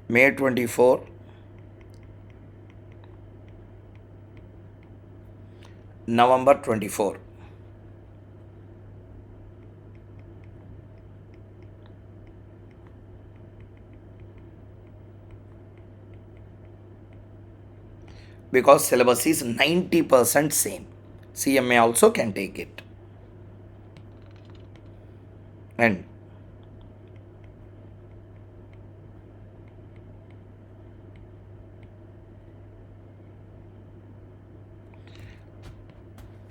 May 24, November 24. Because syllabus is 90% same. CMA also can take it. And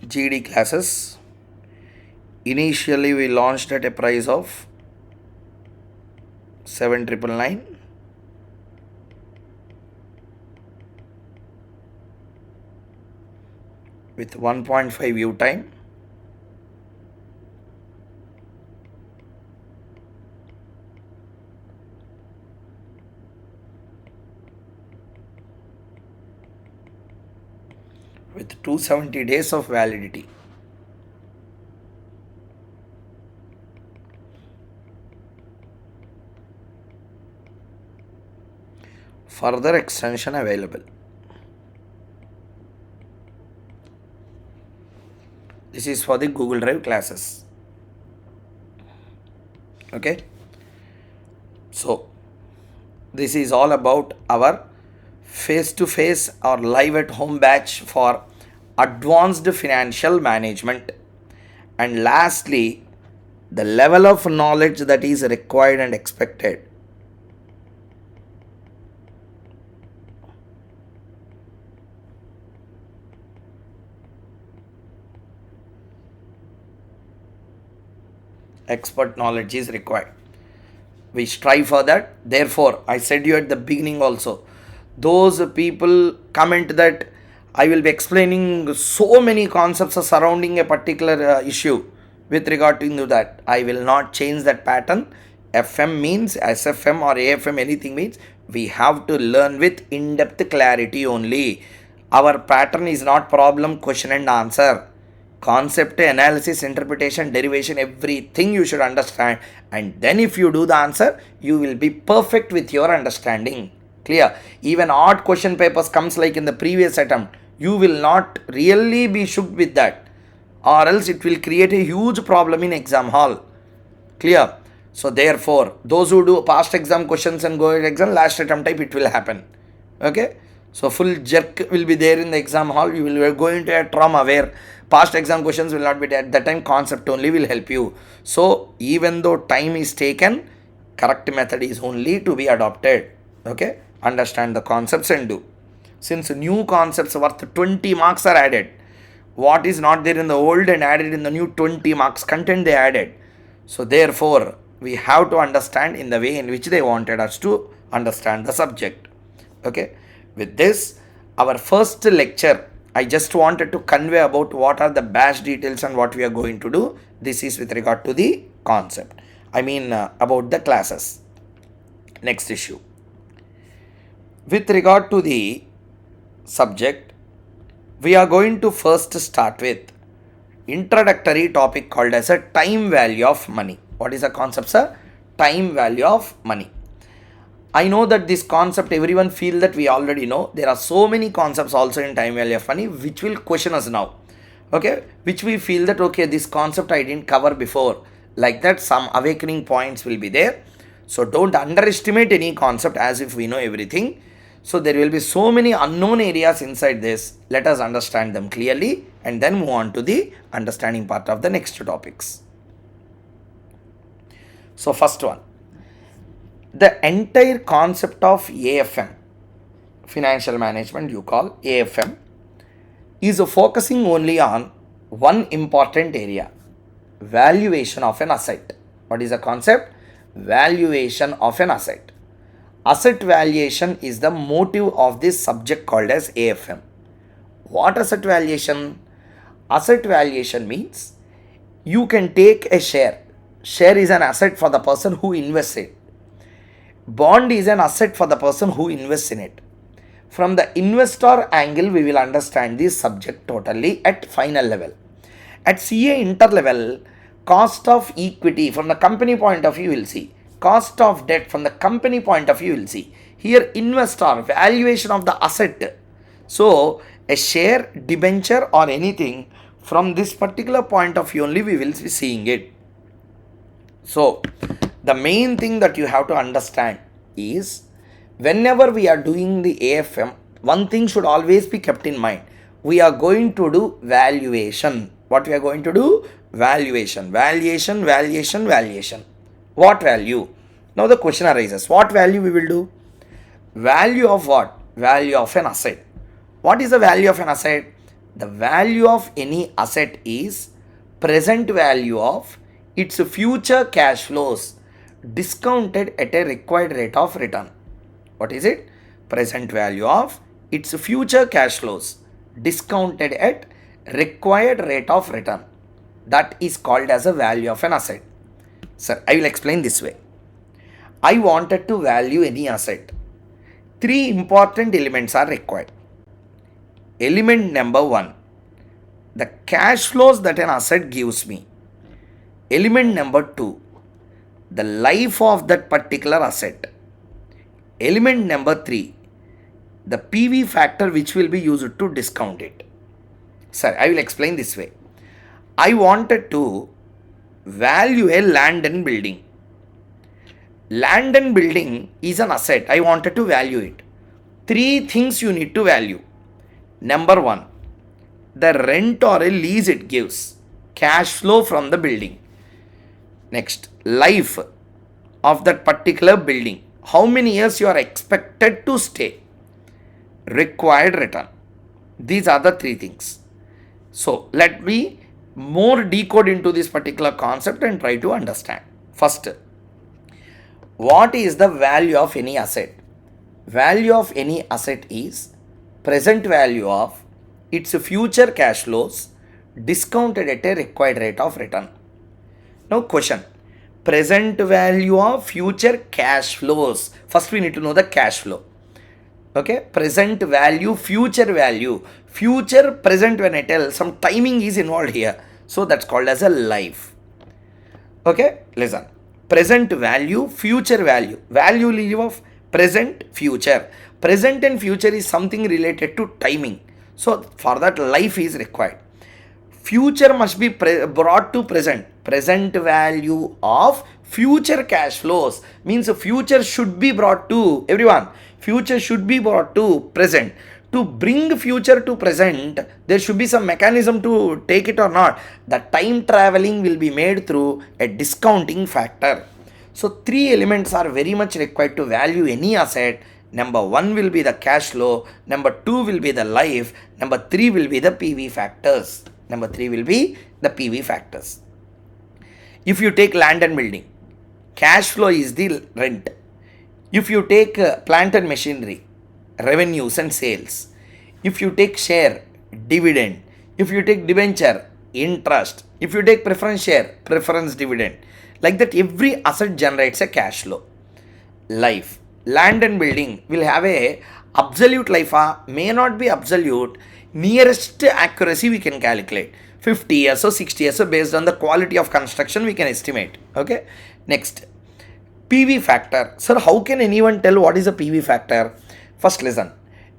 GD classes, initially we launched at a price of 7,999. With 1.5 view time. With 270 days of validity. Further extension available. This is for the Google Drive classes. Okay. So, this is all about our face-to-face or live at home batch for advanced financial management. And lastly, the level of knowledge that is required and expected Expert knowledge is required. We strive for that. Therefore, I said you at the beginning also, those people comment that I will be explaining so many concepts surrounding a particular issue with regard to that. I will not change that pattern. FM means SFM or AFM, anything means we have to learn with in-depth clarity only. Our pattern is not problem, question and answer. Concept, analysis, interpretation, derivation, everything you should understand, and then if you do the answer, you will be perfect with your understanding. Clear? Even odd question papers comes like in the previous attempt, you will not really be shook with that, or else it will create a huge problem in exam hall. Clear? So therefore, those who do past exam questions and go at exam, last attempt type, it will happen. Okay? So full jerk will be there in the exam hall. You will go into a trauma where past exam questions will not be there. At that time, concept only will help you. So even though time is taken, correct method is only to be adopted. Okay? Understand the concepts and do. Since new concepts worth 20 marks are added, what is not there in the old and added in the new 20 marks content they added. So therefore, we have to understand in the way in which they wanted us to understand the subject. Okay? With this, our first lecture, I just wanted to convey about what are the batch details and what we are going to do. This is with regard to the concept. I mean about the classes. Next issue. With regard to the subject, we are going to first start with introductory topic called as a time value of money. What is the concept, sir? Time value of money. I know that this concept everyone feel that we already know. There are so many concepts also in time value of money which will question us now. Okay, which we feel that okay, this concept I didn't cover before. Like that, some awakening points will be there. So don't underestimate any concept as if we know everything. So there will be so many unknown areas inside this. Let us understand them clearly and then move on to the understanding part of the next topics. So first one, the entire concept of AFM, financial management you call AFM, is focusing only on one important area, valuation of an asset. What is the concept? Valuation of an asset. Asset valuation is the motive of this subject called as AFM. What asset valuation? Asset valuation means you can take a share. Share is an asset for the person who invests it. Bond is an asset for the person who invests in it. From the investor angle, we will understand this subject totally at final level. At CA inter level, cost of equity from the company point of view you will see. Cost of debt from the company point of view you will see. Here investor, valuation of the asset. So a share, debenture or anything from this particular point of view only we will be seeing it. So the main thing that you have to understand is whenever we are doing the AFM, one thing should always be kept in mind. We are going to do valuation. What we are going to do? Valuation. Valuation, valuation, valuation. What value? Now the question arises. What value we will do? Value of what? Value of an asset. What is the value of an asset? The value of any asset is present value of its future cash flows discounted at a required rate of return. What is it? Present value of its future cash flows discounted at required rate of return. That is called as a value of an asset. Sir, I will explain this way. I wanted to value any asset. Three important elements are required. Element number one, the cash flows that an asset gives me. Element number two, the life of that particular asset. Element number three, the PV factor which will be used to discount it. Sir, I will explain this way. I wanted to value a land and building. Land and building is an asset. I wanted to value it. Three things you need to value. Number one, the rent or a lease it gives. Cash flow from the building. Next, life of that particular building. How many years you are expected to stay. Required return. These are the three things. So let me more decode into this particular concept and try to understand. First, what is the value of any asset? Value of any asset is present value of its future cash flows discounted at a required rate of return. Now question, present value of future cash flows. First we need to know the cash flow. Okay, present value, future value. Future, present, when I tell, some timing is involved here. So that's called as a life. Okay, listen. Present value, future value. Value of present, future. Present and future is something related to timing. So for that, life is required. Future must be brought to present. Present value of future cash flows means future should be brought to everyone. Future should be brought to present. To bring future to present, there should be some mechanism to take it or not. The time traveling will be made through a discounting factor. So three elements are very much required to value any asset. Number one will be the cash flow. Number two will be the life. Number three will be the PV factors. Number three will be the PV factors. If you take land and building, cash flow is the rent. If you take plant and machinery, revenues and sales. If you take share, dividend. If you take debenture, interest. If you take preference share, preference dividend. Like that, every asset generates a cash flow. Life, land and building will have a absolute life, may not be absolute. Nearest accuracy we can calculate. 50 years or 60 years, so based on the quality of construction we can estimate. Okay. Next, PV factor. Sir, how can anyone tell what is a PV factor? First listen.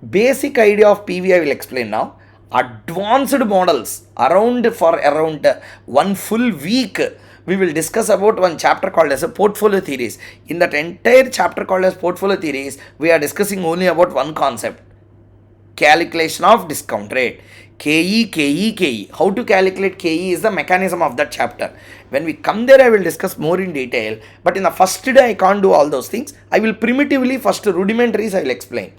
Basic idea of PV I will explain now. Advanced models around 1 full week we will discuss about one chapter called as a portfolio theories. In that entire chapter called as portfolio theories, we are discussing only about one concept. Calculation of discount rate. KE. How to calculate KE is the mechanism of that chapter. When we come there, I will discuss more in detail. But in the first day, I can't do all those things. I will primitively, first rudimentaries, I will explain.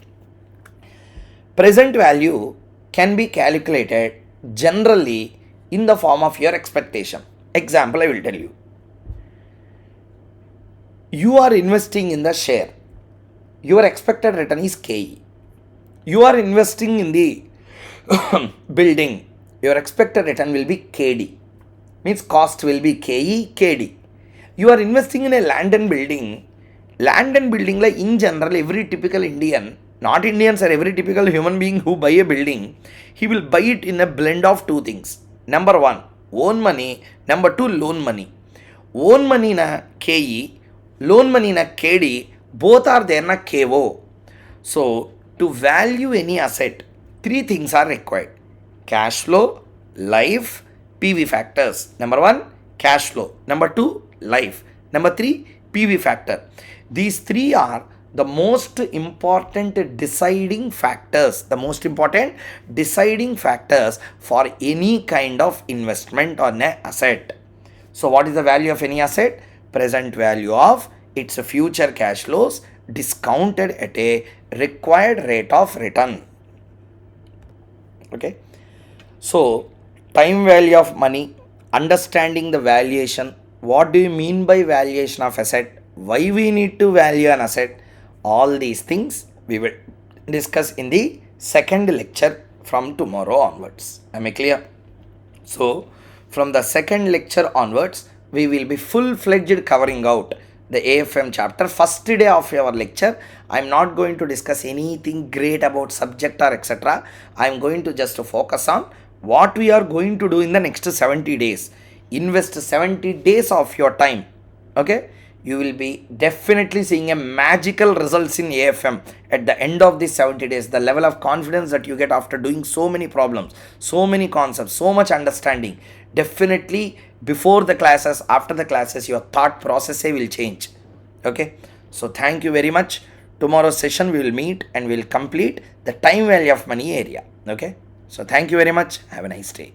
Present value can be calculated generally in the form of your expectation. Example, I will tell you. You are investing in the share. Your expected return is KE. You are investing in the building. Your expected return will be KD. Means cost will be KE, KD. You are investing in a land and building. Land and building, like in general, every typical Indian, not Indians, are every typical human being who buy a building, he will buy it in a blend of two things. Number one, own money. Number two, loan money. Own money na KE, loan money na KD, both are there na KO. So, to value any asset, three things are required. Cash flow, life, PV factors. Number one, cash flow. Number two, life. Number three, PV factor. These three are the most important deciding factors. The most important deciding factors for any kind of investment on an asset. So what is the value of any asset? Present value of its future cash flows discounted at a required rate of return. Okay. So time value of money, understanding the valuation. What do you mean by valuation of asset? Why we need to value an asset? All these things we will discuss in the second lecture from tomorrow onwards. Am I clear? So from the second lecture onwards, we will be full-fledged covering out the AFM chapter. First day of our lecture, I am not going to discuss anything great about subject or etc. I am going to just focus on what we are going to do in the next 70 days. Invest 70 days of your time. Okay. You will be definitely seeing a magical results in AFM at the end of these 70 days. The level of confidence that you get after doing so many problems, so many concepts, so much understanding. Definitely before the classes, after the classes, your thought process will change. Okay. So thank you very much. Tomorrow's session we will meet and we will complete the time value of money area. Okay. So thank you very much. Have a nice day.